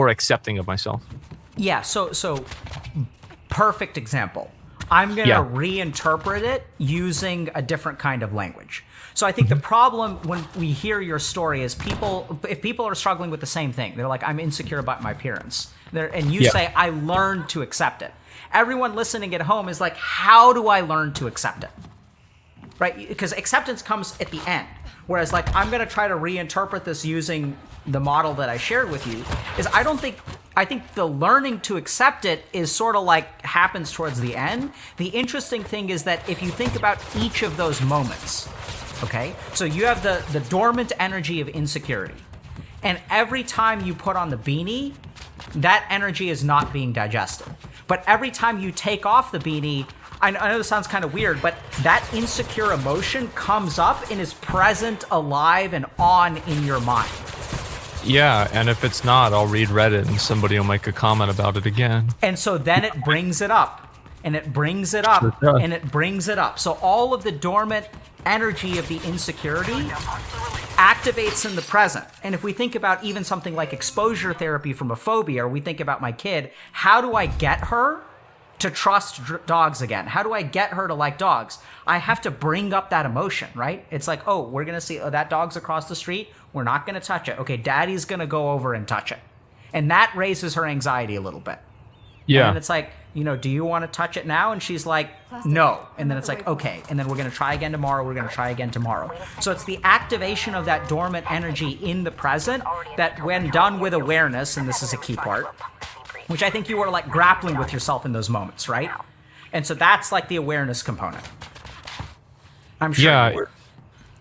accepting of myself. Yeah, so perfect example. I'm going to reinterpret it using a different kind of language. So I think the problem when we hear your story is if people are struggling with the same thing, they're like, I'm insecure about my appearance. And you say, I learned to accept it. Everyone listening at home is like, how do I learn to accept it? Right? Because acceptance comes at the end. Whereas like, I'm going to try to reinterpret this using the model that I shared with you, is I think the learning to accept it is sort of like happens towards the end. The interesting thing is that if you think about each of those moments, okay? So you have the dormant energy of insecurity. And every time you put on the beanie, that energy is not being digested. But every time you take off the beanie, I know this sounds kind of weird, but that insecure emotion comes up and is present, alive, and on in your mind. Yeah, and if it's not, I'll read Reddit and somebody will make a comment about it again. And so then it brings it up, and it brings it up, and it brings it up. So all of the dormant energy of the insecurity activates in the present. And if we think about even something like exposure therapy from a phobia, or we think about my kid, how do I get her to trust dogs again? How do I get her to like dogs? I have to bring up that emotion, right? It's like, oh, we're going to see, oh, that dog's across the street. We're not going to touch it. Okay, daddy's going to go over and touch it. And that raises her anxiety a little bit. Yeah. And it's like, do you want to touch it now? And she's like, no. And then it's like, okay. And then we're going to try again tomorrow. We're going to try again tomorrow. So it's the activation of that dormant energy in the present that, when done with awareness, and this is a key part, which I think you were like grappling with yourself in those moments, right? And so that's like the awareness component. I'm sure. Yeah. You were.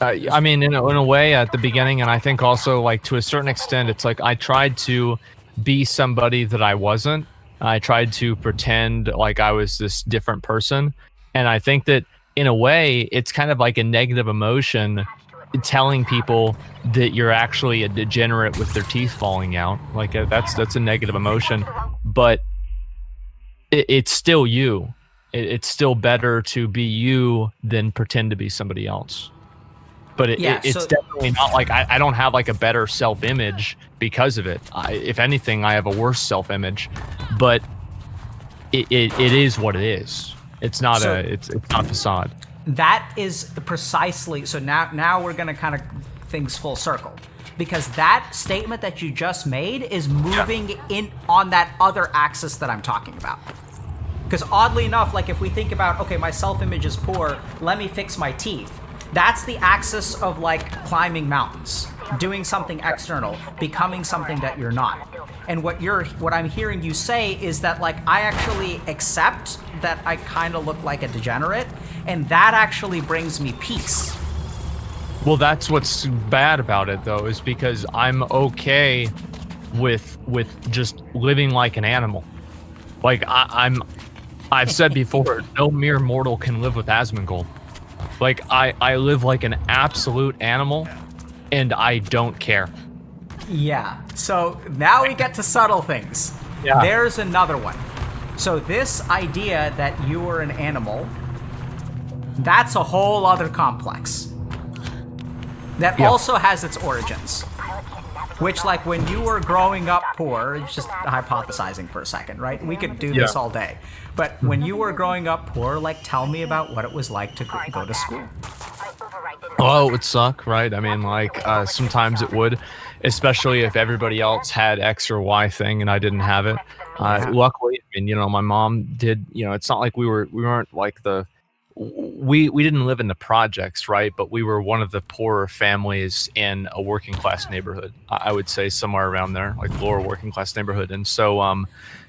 I mean, in a way at the beginning, and I think also like to a certain extent, it's like I tried to be somebody that I wasn't. I tried to pretend like I was this different person. And I think that in a way, it's kind of like a negative emotion telling people that you're actually a degenerate with their teeth falling out. Like that's a negative emotion, but it's still you. It's still better to be you than pretend to be somebody else. But it's definitely not like I don't have like a better self-image because of it. If anything, I have a worse self-image. But it is what it is. It's not it's not a facade. That is precisely. So now we're gonna kind of things full circle, because that statement that you just made is moving in on that other axis that I'm talking about. Because oddly enough, like if we think about, okay, my self-image is poor, let me fix my teeth. That's the axis of like climbing mountains, doing something external, becoming something that you're not. And what I'm hearing you say is that like I actually accept that I kind of look like a degenerate, and that actually brings me peace. Well, that's what's bad about it though, is because I'm okay with just living like an animal. Like I've said before, no mere mortal can live with Asmongold. Like I live like an absolute animal, and I don't care. Yeah. So now we get to subtle things. Yeah. There's another one. So this idea that you are an animal, that's a whole other complex. That also has its origins. Which, like, when you were growing up poor, it's just hypothesizing for a second, right? We could do this all day. But when you were growing up poor, like, tell me about what it was like to go to school. Oh, it would suck, right? I mean, like, sometimes it would, especially if everybody else had X or Y thing and I didn't have it. Luckily, I mean, my mom did, it's not like we weren't like we didn't live in the projects, right? But we were one of the poorer families in a working class neighborhood. I would say somewhere around there, like lower working class neighborhood. And so,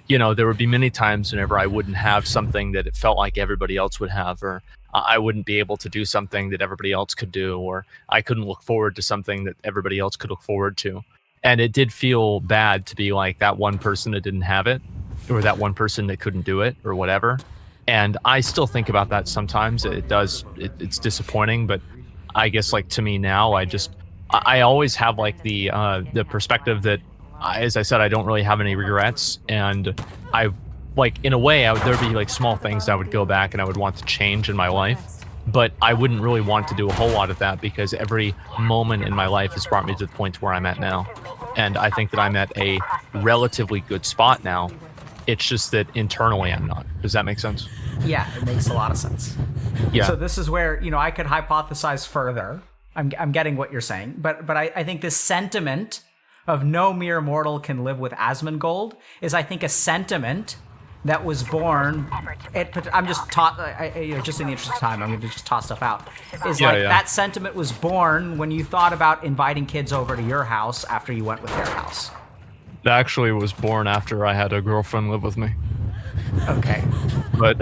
there would be many times whenever I wouldn't have something that it felt like everybody else would have, or I wouldn't be able to do something that everybody else could do, or I couldn't look forward to something that everybody else could look forward to. And it did feel bad to be like that one person that didn't have it, or that one person that couldn't do it, or whatever. And I still think about that sometimes. It's disappointing, but I guess like to me now, I always have like the perspective that, as I said, I don't really have any regrets. And I like, in a way, there'd be like small things that I would go back and I would want to change in my life, but I wouldn't really want to do a whole lot of that because every moment in my life has brought me to the point where I'm at now. And I think that I'm at a relatively good spot now. It's just that internally I'm not. Does that make sense? Yeah, it makes a lot of sense. Yeah. So this is where, I could hypothesize further. I'm getting what you're saying, but I think this sentiment of no mere mortal can live with Asmongold is, I think, a sentiment that was born. I'm just just in the interest of time, I'm going to just toss stuff out. That sentiment was born when you thought about inviting kids over to your house after you went with their house. It actually was born after I had a girlfriend live with me. Okay. But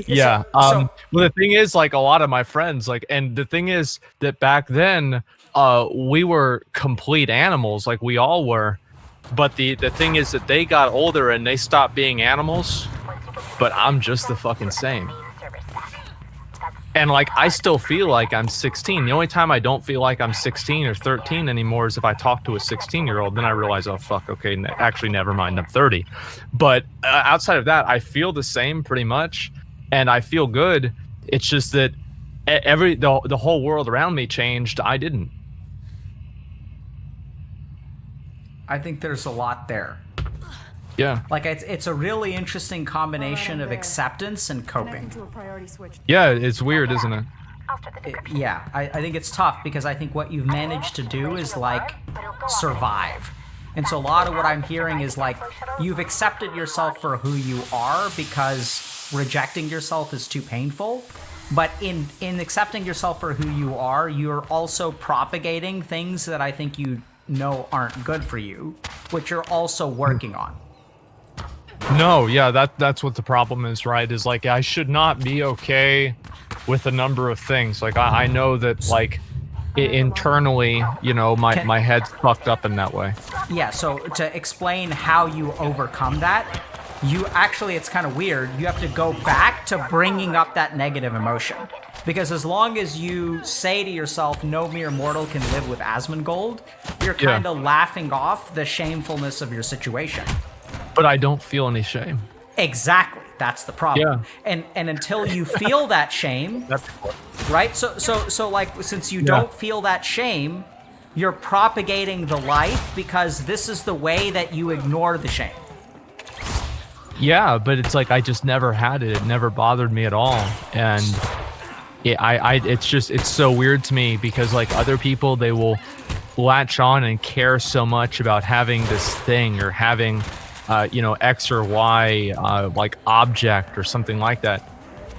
yeah. Well, the thing is, like, a lot of my friends, like, and the thing is that back then, we were complete animals, like we all were. But the thing is that they got older and they stopped being animals, but I'm just the fucking same. And like, I still feel like I'm 16. The only time I don't feel like I'm 16 or 13 anymore is if I talk to a 16-year-old. Then I realize, oh fuck, okay, actually, never mind, I'm 30. But outside of that, I feel the same pretty much, and I feel good. It's just that the whole world around me changed. I didn't. I think there's a lot there. Yeah. Like it's a really interesting combination of there. acceptance and coping. Connecting to a priority switch. Yeah, it's weird, isn't it? Yeah, I think it's tough because I think what you've managed to do is like survive. And so a lot of what I'm hearing is like you've accepted yourself for who you are because rejecting yourself is too painful. But in accepting yourself for who you are, you're also propagating things that I think you know aren't good for you, which you're also working on. No, yeah, that's what the problem is, right? Is like, I should not be okay with a number of things. Like, I know that, like, internally, you know, my head's fucked up in that way. Yeah, so to explain how you overcome that, you actually, it's kind of weird, you have to go back to bringing up that negative emotion. Because as long as you say to yourself, no mere mortal can live with Asmongold, you're kind of laughing off the shamefulness of your situation. But I don't feel any shame. Exactly. That's the problem. Yeah. And until you feel that shame, That's right? So like, since you don't feel that shame, you're propagating the life because this is the way that you ignore the shame. Yeah, but it's like I just never had it. It never bothered me at all. And it's so weird to me because like other people, they will latch on and care so much about having this thing or having X or Y, like object or something like that.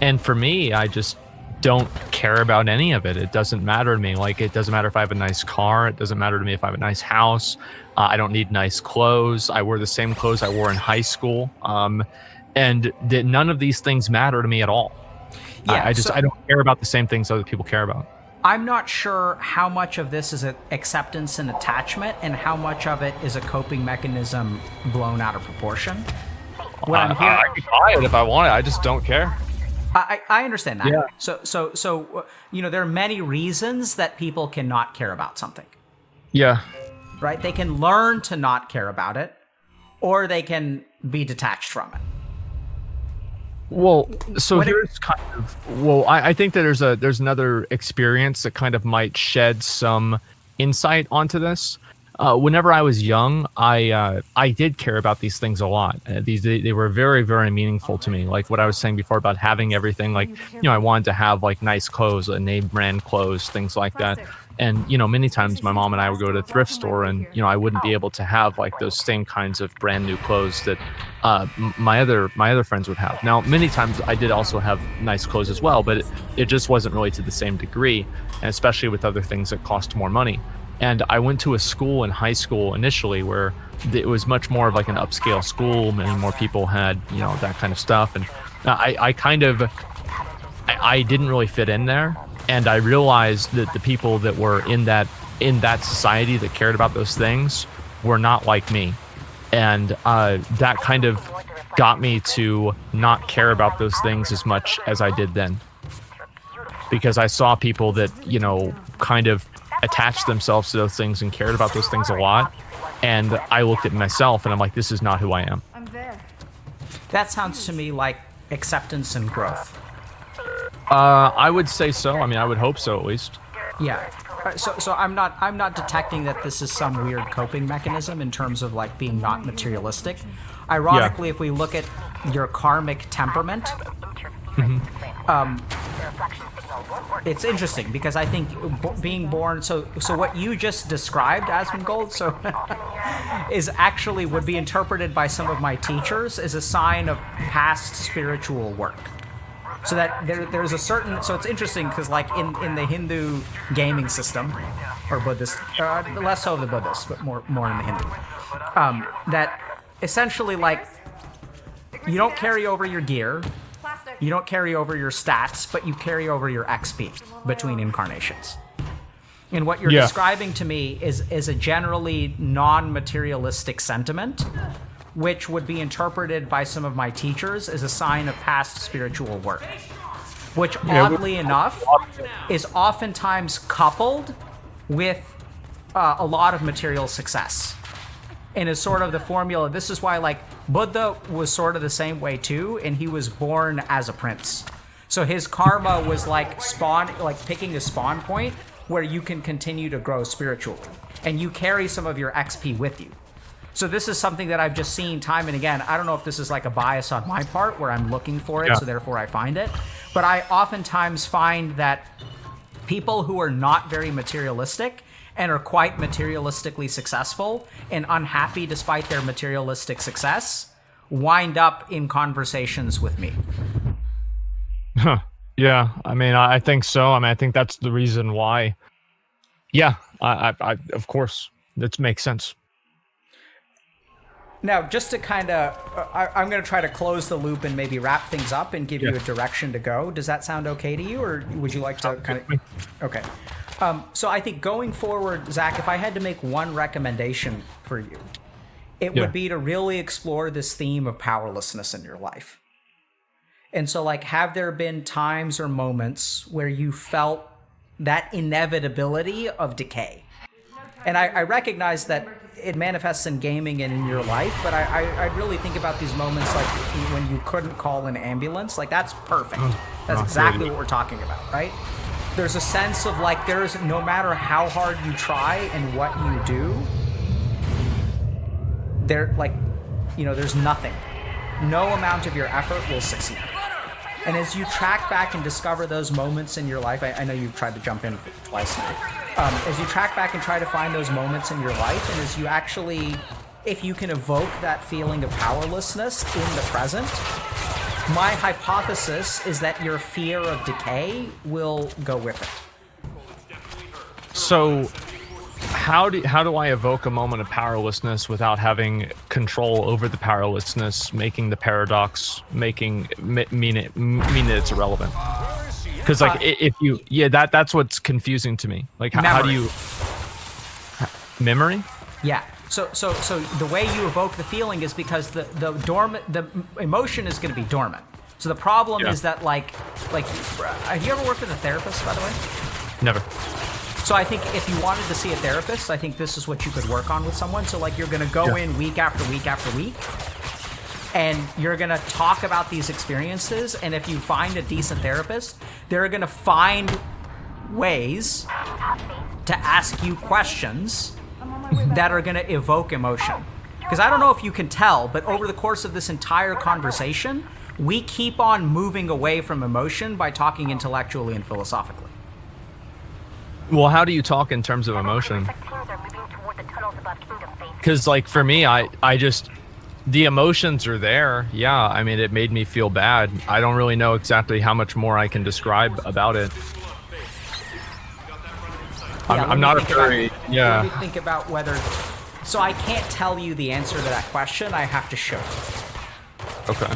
And for me, I just don't care about any of it. It doesn't matter to me. Like, it doesn't matter if I have a nice car. It doesn't matter to me if I have a nice house. I don't need nice clothes. I wear the same clothes I wore in high school. And none of these things matter to me at all. Yeah, I don't care about the same things other people care about. I'm not sure how much of this is acceptance and attachment and how much of it is a coping mechanism blown out of proportion. What I'm hearing, I can buy it if I want it. I just don't care. I understand that. Yeah. So there are many reasons that people cannot care about something. Yeah. Right? They can learn to not care about it, or they can be detached from it. Well, so here's kind of, well, I think that there's another experience that kind of might shed some insight onto this. Whenever I was young, I did care about these things a lot. They were very, very meaningful to me. Like what I was saying before about having everything, like, I wanted to have like nice clothes, name brand clothes, things like that. And, many times my mom and I would go to the thrift store and, I wouldn't be able to have like those same kinds of brand new clothes that my other friends would have. Now, many times I did also have nice clothes as well, but it just wasn't really to the same degree, and especially with other things that cost more money. And I went to a school in high school initially where it was much more of like an upscale school. Many more people had, that kind of stuff. And I didn't really fit in there. And I realized that the people that were in that society that cared about those things were not like me. And that kind of got me to not care about those things as much as I did then. Because I saw people that, kind of attached themselves to those things and cared about those things a lot. And I looked at myself and I'm like, this is not who I am. I'm there. That sounds to me like acceptance and growth. I would say so. I mean, I would hope so at least. Yeah. So I'm not detecting that this is some weird coping mechanism in terms of like being not materialistic. Ironically, if we look at your karmic temperament, it's interesting because I think being born, so what you just described, Asmongold, is actually would be interpreted by some of my teachers as a sign of past spiritual work. So that there's a certain, so it's interesting because like in the Hindu gaming system, or Buddhist, less so the Buddhist, but more in the Hindu, that essentially like you don't carry over your gear, you don't carry over your stats, but you carry over your XP between incarnations. And what you're describing to me is a generally non-materialistic sentiment which would be interpreted by some of my teachers as a sign of past spiritual work, which oddly enough is oftentimes coupled with a lot of material success. And is sort of the formula. This is why, like, Buddha was sort of the same way too, and he was born as a prince. So his karma was like picking a spawn point where you can continue to grow spiritually, and you carry some of your XP with you. So this is something that I've just seen time and again. I don't know if this is like a bias on my part where I'm looking for it, so therefore I find it. But I oftentimes find that people who are not very materialistic and are quite materialistically successful and unhappy despite their materialistic success wind up in conversations with me. Huh. Yeah, I mean, I think so. I mean, I think that's the reason why. Yeah, I of course, that makes sense. Now, just to kind of, I'm going to try to close the loop and maybe wrap things up and give you a direction to go. Does that sound okay to you, or would you like to kind of? Okay. So I think going forward, Zach, if I had to make one recommendation for you, it would be to really explore this theme of powerlessness in your life. And so, like, have there been times or moments where you felt that inevitability of decay? And I recognize that it manifests in gaming and in your life, but I really think about these moments like when you couldn't call an ambulance. Like, that's perfect. That's exactly what we're talking about, right? There's a sense of like, there's no matter how hard you try and what you do, there's nothing. No amount of your effort will succeed. And as you track back and discover those moments in your life, I know you've tried to jump in twice now. As you track back and try to find those moments in your life, and as you actually, if you can evoke that feeling of powerlessness in the present, my hypothesis is that your fear of decay will go with it. So, how do I evoke a moment of powerlessness without having control over the powerlessness, making the paradox, mean that it's irrelevant? Because like if you that's what's confusing to me. Like how do you memory? Yeah. So the way you evoke the feeling is because the emotion is going to be dormant. So the problem is that like have you ever worked with a therapist, by the way? Never. So I think if you wanted to see a therapist, I think this is what you could work on with someone. So like you're going to go in week after week after week, and you're going to talk about these experiences. And if you find a decent therapist, they're going to find ways to ask you questions that are going to evoke emotion. Because I don't know if you can tell, but over the course of this entire conversation, we keep on moving away from emotion by talking intellectually and philosophically. Well, how do you talk in terms of emotion? Because like for me, I just, the emotions are there. Yeah, I mean, it made me feel bad. I don't really know exactly how much more I can describe about it. I'm not a very, Let me think about whether, so I can't tell you the answer to that question. I have to show you. Okay.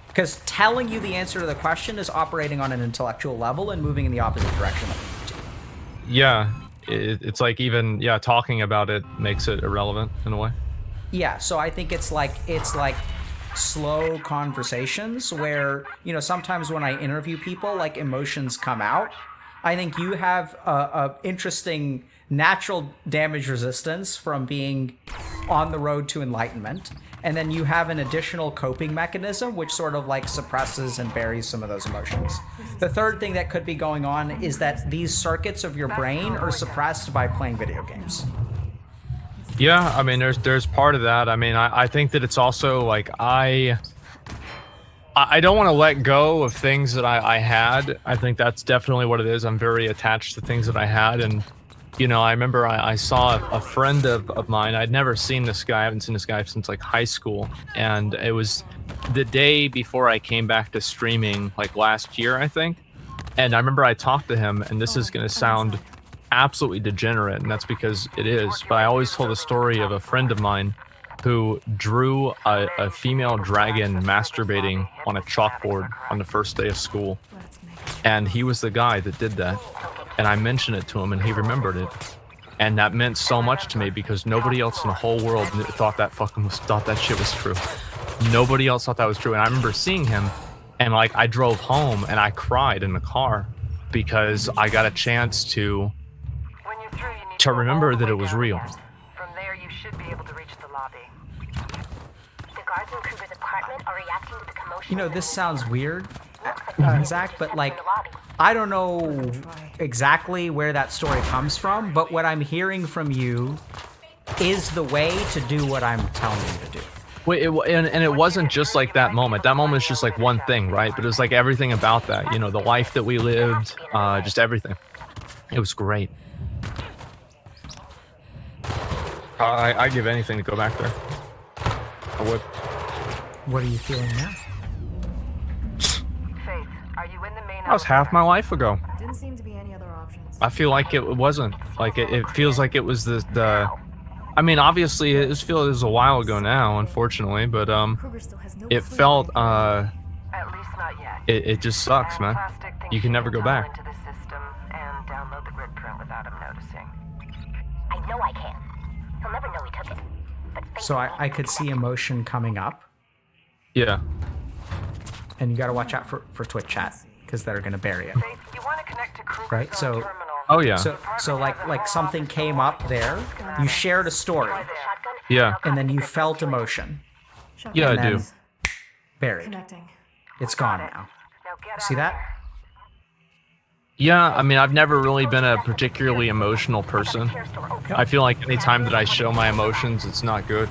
Because telling you the answer to the question is operating on an intellectual level and moving in the opposite direction. Yeah, it's like even talking about it makes it irrelevant in a way. Yeah, so I think it's like slow conversations where, you know, sometimes when I interview people, like emotions come out. I think you have a interesting natural damage resistance from being on the road to enlightenment. And then you have an additional coping mechanism, which sort of like suppresses and buries some of those emotions. The third thing that could be going on is that these circuits of your brain are suppressed by playing video games. Yeah, I mean, there's part of that. I mean, I think that it's also like I don't want to let go of things that I had. I think that's definitely what it is. I'm very attached to things that I had. And, you know, I remember I saw a friend of mine. I'd never seen this guy. I haven't seen this guy since like high school. And it was the day before I came back to streaming, like last year, I think. And I remember I talked to him, and this is going to sound absolutely degenerate, and that's because it is. But I always told the story of a friend of mine who drew a female dragon masturbating on a chalkboard on the first day of school. And he was the guy that did that. And I mentioned it to him, and he remembered it. and that meant so much to me because nobody else in the whole world thought that shit was true. Nobody else thought that was true, and I remember seeing him, and like I drove home and I cried in the car because I got a chance to When you're through, you need to go remember all the that way it was down real. again. From there, you should be able to reach the lobby. The guards in Kruger's apartment are reacting to the commotion. You know, in the this sounds weird, lobby. Zach, but like, In the lobby. I don't know exactly where that story comes from, but what I'm hearing from you is the way to do what I'm telling you to do. Wait, and it wasn't just like that moment. That moment is just like one thing, right? But it was like everything about that. You know, the life that we lived, just everything. It was great. I give anything to go back there. I would. What are you feeling now? Faith, are you in the main That was half my life ago. Didn't seem to be any other options. I feel like it wasn't. Like it feels like it was the. I mean, obviously, it was a while ago now, unfortunately, but Kruger still has no it clue felt At least not yet. it just sucks, man. Fantastic thinks You can never go tunnel back. into the system and download the grid print without him noticing. I know I can. He'll never know we took it. But Faith So needs I to could see emotion coming up, Yeah. and you got to watch out for Twitch chat because they're gonna bury it. Faith, you want to connect to Kruger's Right, own so- terminal. Oh yeah. So like something came up there. You shared a story, the shotgun. Yeah. and then you felt emotion. Shut Yeah, up. I do. then- Buried. Connecting. It's gone now. Now get See out of that? there. Yeah, I mean, I've never really been a particularly emotional person. Care store open. I feel like anytime that I show my emotions, it's not good.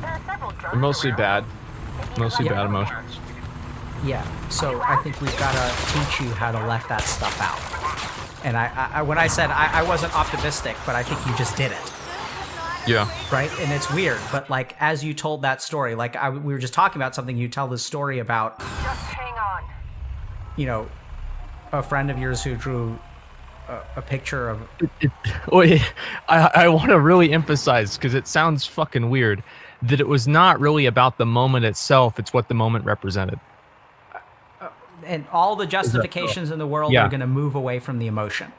There are several drones They're mostly around. bad. Mostly Yeah. bad emotions. Yeah. So I think we've got to teach you how to let that stuff out. And I when I said I wasn't optimistic, but I think you just did it. Yeah. Right? And it's weird, but like as you told that story, like we were just talking about something, you tell this story about, Just hang on. you know, a friend of yours who drew a picture of. Wait, I want to really emphasize, because it sounds fucking weird, that it was not really about the moment itself, it's what the moment represented. And all the justifications in the world Yeah. are going to move away from the emotion.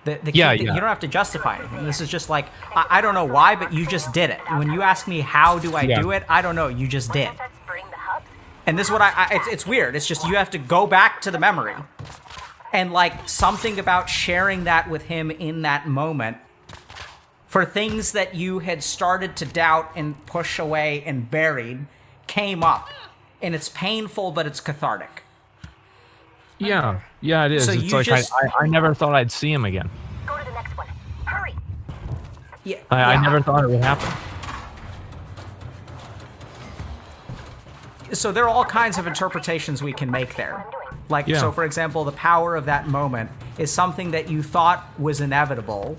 The Yeah, key thing- yeah. You don't have to justify anything. This is just like, I don't know why, but you just did it. When you ask me, how do I Yeah. do it? I don't know. You just did. Starts spraying the hubs. And this is what it's weird. It's just you have to go back to the memory. And like something about sharing that with him in that moment for things that you had started to doubt and push away and buried came up. And it's painful, but it's cathartic. Yeah, yeah, it is. So it's you like just- I never thought I'd see him again. Go to the next one. Hurry. Yeah. I yeah. never thought it would happen. So there are all kinds of interpretations we can make there. Like, Yeah. so for example, the power of that moment is something that you thought was inevitable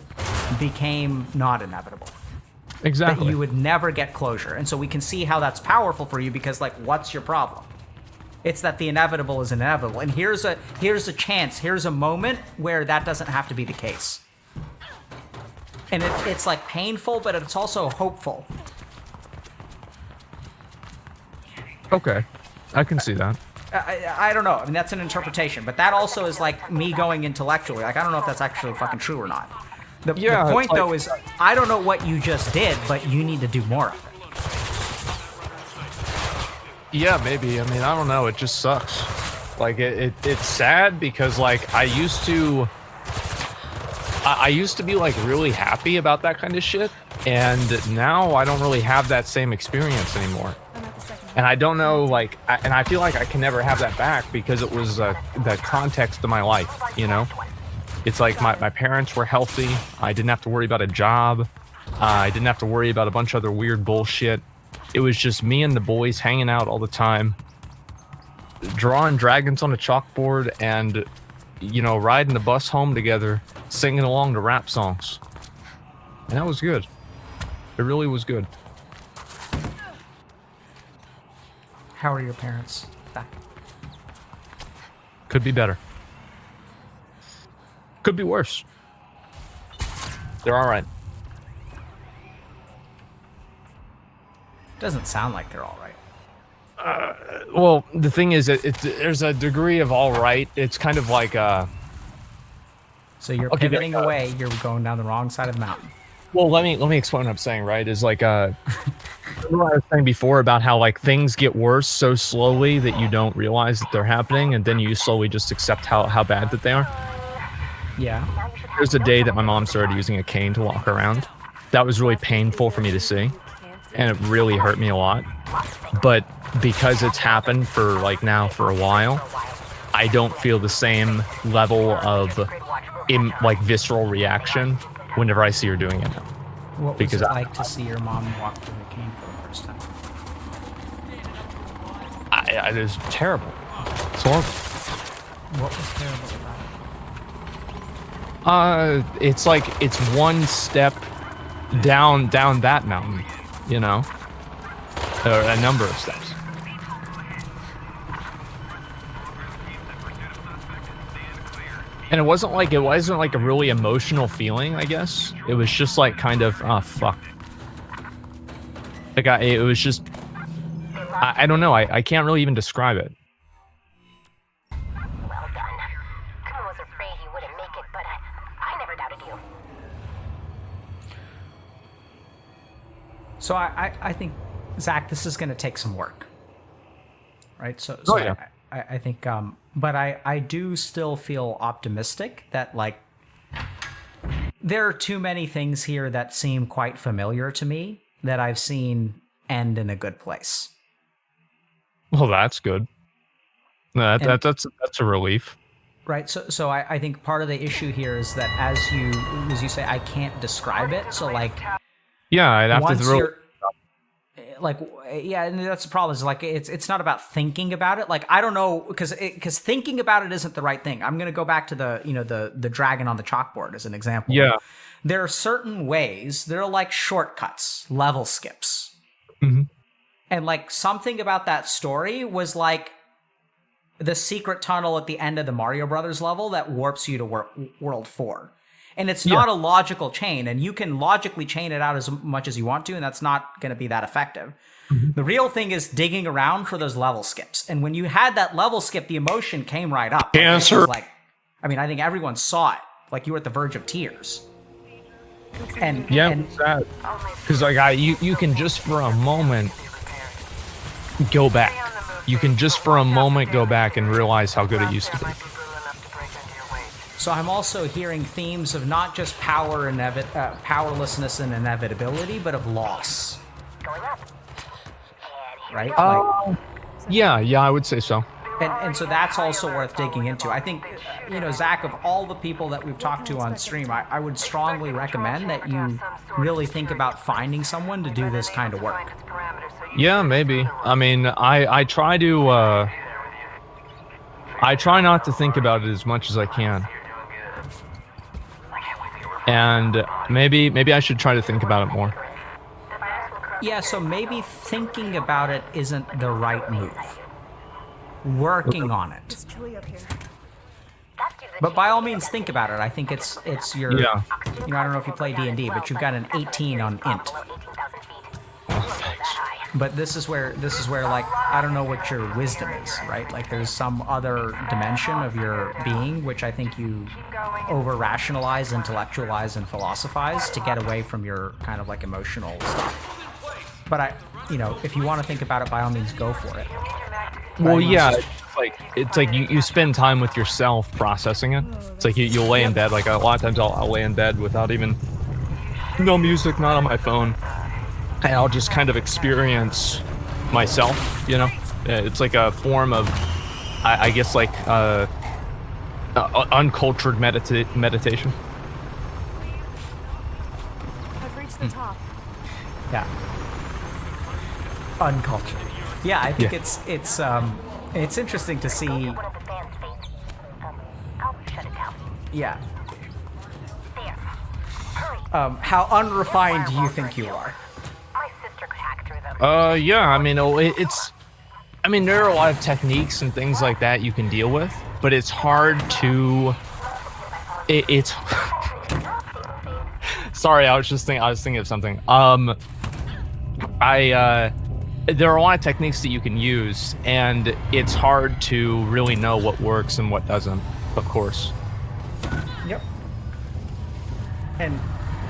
became not inevitable. That Exactly. you would never get closure. And so we can see how that's powerful for you because, like, what's your problem? It's that the inevitable is inevitable. And here's a chance, here's a moment where that doesn't have to be the case. And it's like painful, but it's also hopeful. Okay, I can see that. I don't know. I mean, that's an interpretation, but that also is like me going intellectually. Like, I don't know if that's actually fucking true or not. The Yeah, it's point, like- though, is I don't know what you just did, but you need to do more of it. Yeah, maybe. I mean, I don't know. It just sucks. Like it's sad because like I used to be like really happy about that kind of shit, and now I don't really have that same experience anymore. I'm at the second. And I don't know, like, and I feel like I can never have that back because it was the context of my life, you know? It's like my parents were healthy. I didn't have to worry about a job. I didn't have to worry about a bunch of other weird bullshit. It was just me and the boys hanging out all the time, drawing dragons on a chalkboard and, you know, riding the bus home together, singing along to rap songs. And that was good. It really was good. How are your parents? Back. Could be better. Could be worse. They're all right. Doesn't sound like they're all right. Well, the thing is, there's a degree of all right. It's kind of like So So you're Okay, pivoting away. You're going down the wrong side of the mountain. Well, let me explain what I'm saying. Right, is like remember what I was saying before about how like things get worse so slowly that you don't realize that they're happening, and then you slowly just accept how bad that they are. Yeah. There's a day that my mom started using a cane to walk around. That was really painful for me to see, and it really hurt me a lot. But because it's happened for like now for a while, I don't feel the same level of like visceral reaction whenever I see her doing it. What was Because it like to see your mom walk through a cane for the first time? It was terrible. It's horrible. What was terrible about it? It's like it's one step down that mountain, you know, or a number of steps. And it wasn't like a really emotional feeling, I guess. It was just like kind of, oh fuck. Like it was just, I don't know. I can't really even describe it. Well done. Kumo was afraid you wouldn't make it, but I never doubted you. So I think, Zach, this is going to take some work. Right? So yeah. I think, but I do still feel optimistic that, like, there are too many things here that seem quite familiar to me that I've seen end in a good place. Well, that's good. That's a relief. Right. So I think part of the issue here is that as you say, I can't describe it. So like, Yeah, I'd have once to throw. you're like, yeah, and that's the problem is like, it's not about thinking about it. Like, I don't know, because thinking about it isn't the right thing. I'm going to go back to the dragon on the chalkboard as an example. Yeah. There are certain ways, there are like shortcuts, level skips. Mm-hmm. And like something about that story was like the secret tunnel at the end of the Mario Brothers level that warps you to World 4. And it's not a logical chain, and you can logically chain it out as much as you want to, and that's not going to be that effective. Mm-hmm. The real thing is digging around for those level skips. And when you had that level skip, the emotion came right up. Answer. Like, I mean, I think everyone saw it. Like, you were at the verge of tears. And Yeah, and, it's sad. Because like you can just for a moment go back. You can just for a moment go back and realize how good it used to be. so I'm also hearing themes of not just powerlessness and inevitability, but of loss. Going up. Right? Yeah, I would say so. And so that's also worth digging into. I think, Zach, of all the people that we've talked to on stream, I would strongly recommend that you really think about finding someone to do this kind of work. Yeah, maybe. I mean, I try not to think about it as much as I can. And maybe I should try to think about it more. Yeah, so maybe thinking about it isn't the right move. Working on it. It's chilly up here. But by all means, think about it. I think it's your, Yeah. I don't know if you play D&D, but you've got an 18 on int. But this is where like, I don't know what your wisdom is, right? Like, there's some other dimension of your being which I think you over-rationalize, intellectualize, and philosophize to get away from your kind of like emotional stuff. But if you want to think about it, by all means, go for it. Well, yeah, it's like you spend time with yourself processing it. It's like you'll lay in bed. Like a lot of times I'll lay in bed without even no music, not on my phone, and I'll just kind of experience myself. It's like a form of, I guess, like uncultured meditation. I've reached the top. Yeah. Uncultured. Yeah, I think it's interesting to see. One of the band's fate. I'll shut it down. Yeah. There. Hurry. How unrefined do you think you are? My sister could hack through them. Yeah, I mean, there are a lot of techniques and things like that you can deal with, but it's hard to. It's. Sorry, I was thinking of something. There are a lot of techniques that you can use, and it's hard to really know what works and what doesn't, of course. Yep. And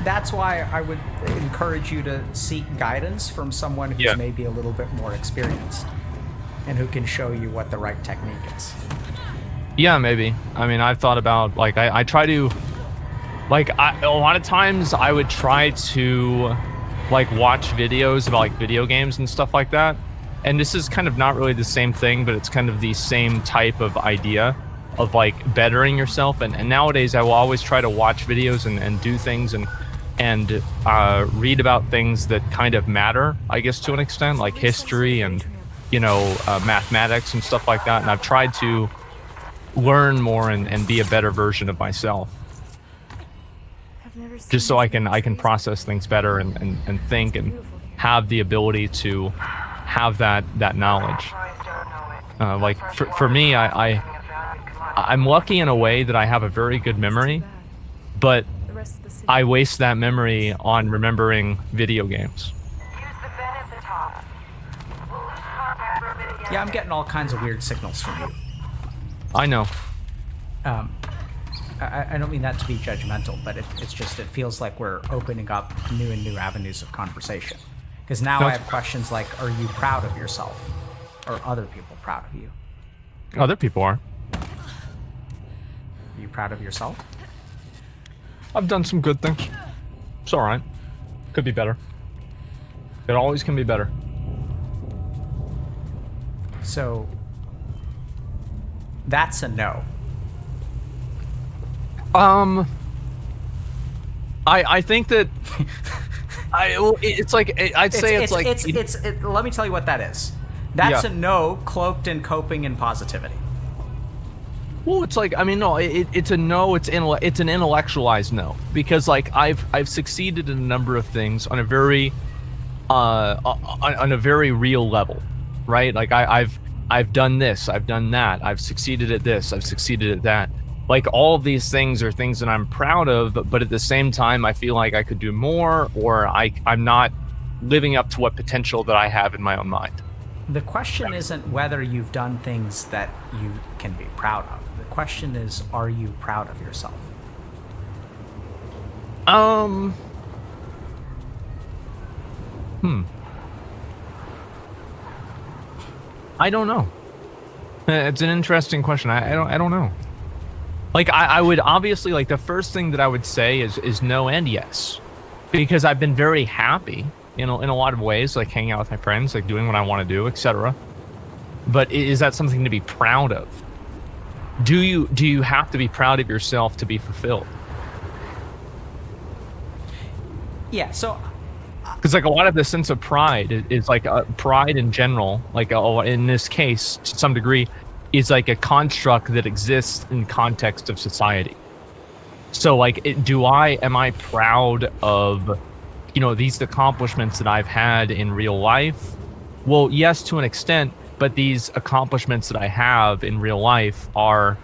that's why I would encourage you to seek guidance from someone who's Yeah. maybe a little bit more experienced and who can show you what the right technique is. Yeah, maybe. I mean, I've thought about, like, I try to, like, a lot of times I would try to, like, watch videos about, like, video games and stuff like that. And this is kind of not really the same thing, but it's kind of the same type of idea of, like, bettering yourself. And nowadays I will always try to watch videos and do things and read about things that kind of matter, I guess, to an extent, like history and, you know, mathematics and stuff like that. And I've tried to learn more and be a better version of myself, I've never seen just so this I many can trees. process things better and think and have the ability to have that knowledge. Like for me, I'm lucky in a way that I have a very good memory, but The rest of the city. I waste that memory on remembering video games. Use the vent at the top. We'll lose contact for a bit again. Yeah, I'm getting all kinds of weird signals from you. I know. I don't mean that to be judgmental, but it's just, it feels like we're opening up new avenues of conversation. Because now No, I have questions like, are you proud of yourself? Or are other people proud of you? Other people are. Are you proud of yourself? I've done some good things. It's all right. Could be better. It always can be better. So that's a no. I think that it's like I'd say it's like let me tell you what that is. That's Yeah. a no cloaked in coping and positivity. well, it's like, I mean, no, it's a no. It's an intellectualized no, because like I've succeeded in a number of things on a very on a very real level, right? Like I've done this, I've done that, I've succeeded at this, I've succeeded at that. Like all of these things are things that I'm proud of, but at the same time, I feel like I could do more, or I'm not living up to what potential that I have in my own mind. The question isn't whether you've done things that you can be proud of. The question is, are you proud of yourself? I don't know. It's an interesting question. I don't know. Like I would obviously, like, the first thing that I would say is no and yes, because I've been very happy, you know, in a lot of ways, like hanging out with my friends, like doing what I want to do, etc. But is that something to be proud of? Do you have to be proud of yourself to be fulfilled? Yeah, so Because like a lot of the sense of pride is like pride in general, like in this case to some degree, is like a construct that exists in context of society. So like, am I proud of, you know, these accomplishments that I've had in real life? Well, yes, to an extent, but these accomplishments that I have in real life are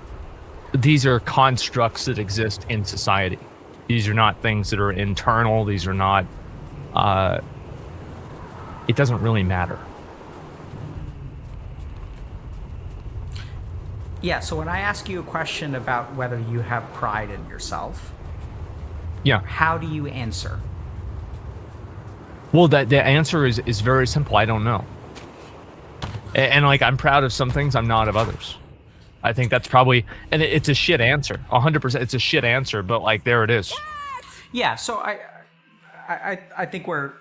constructs that exist in society. These are not things that are internal. These are not, it doesn't really matter. yeah, so when I ask you a question about whether you have pride in yourself, Yeah. how do you answer? Well, the answer is very simple. I don't know. And like, I'm proud of some things, I'm not of others. I think that's probably, and it's a shit answer. 100%. It's a shit answer, but like, there it is. Yeah, so I think we're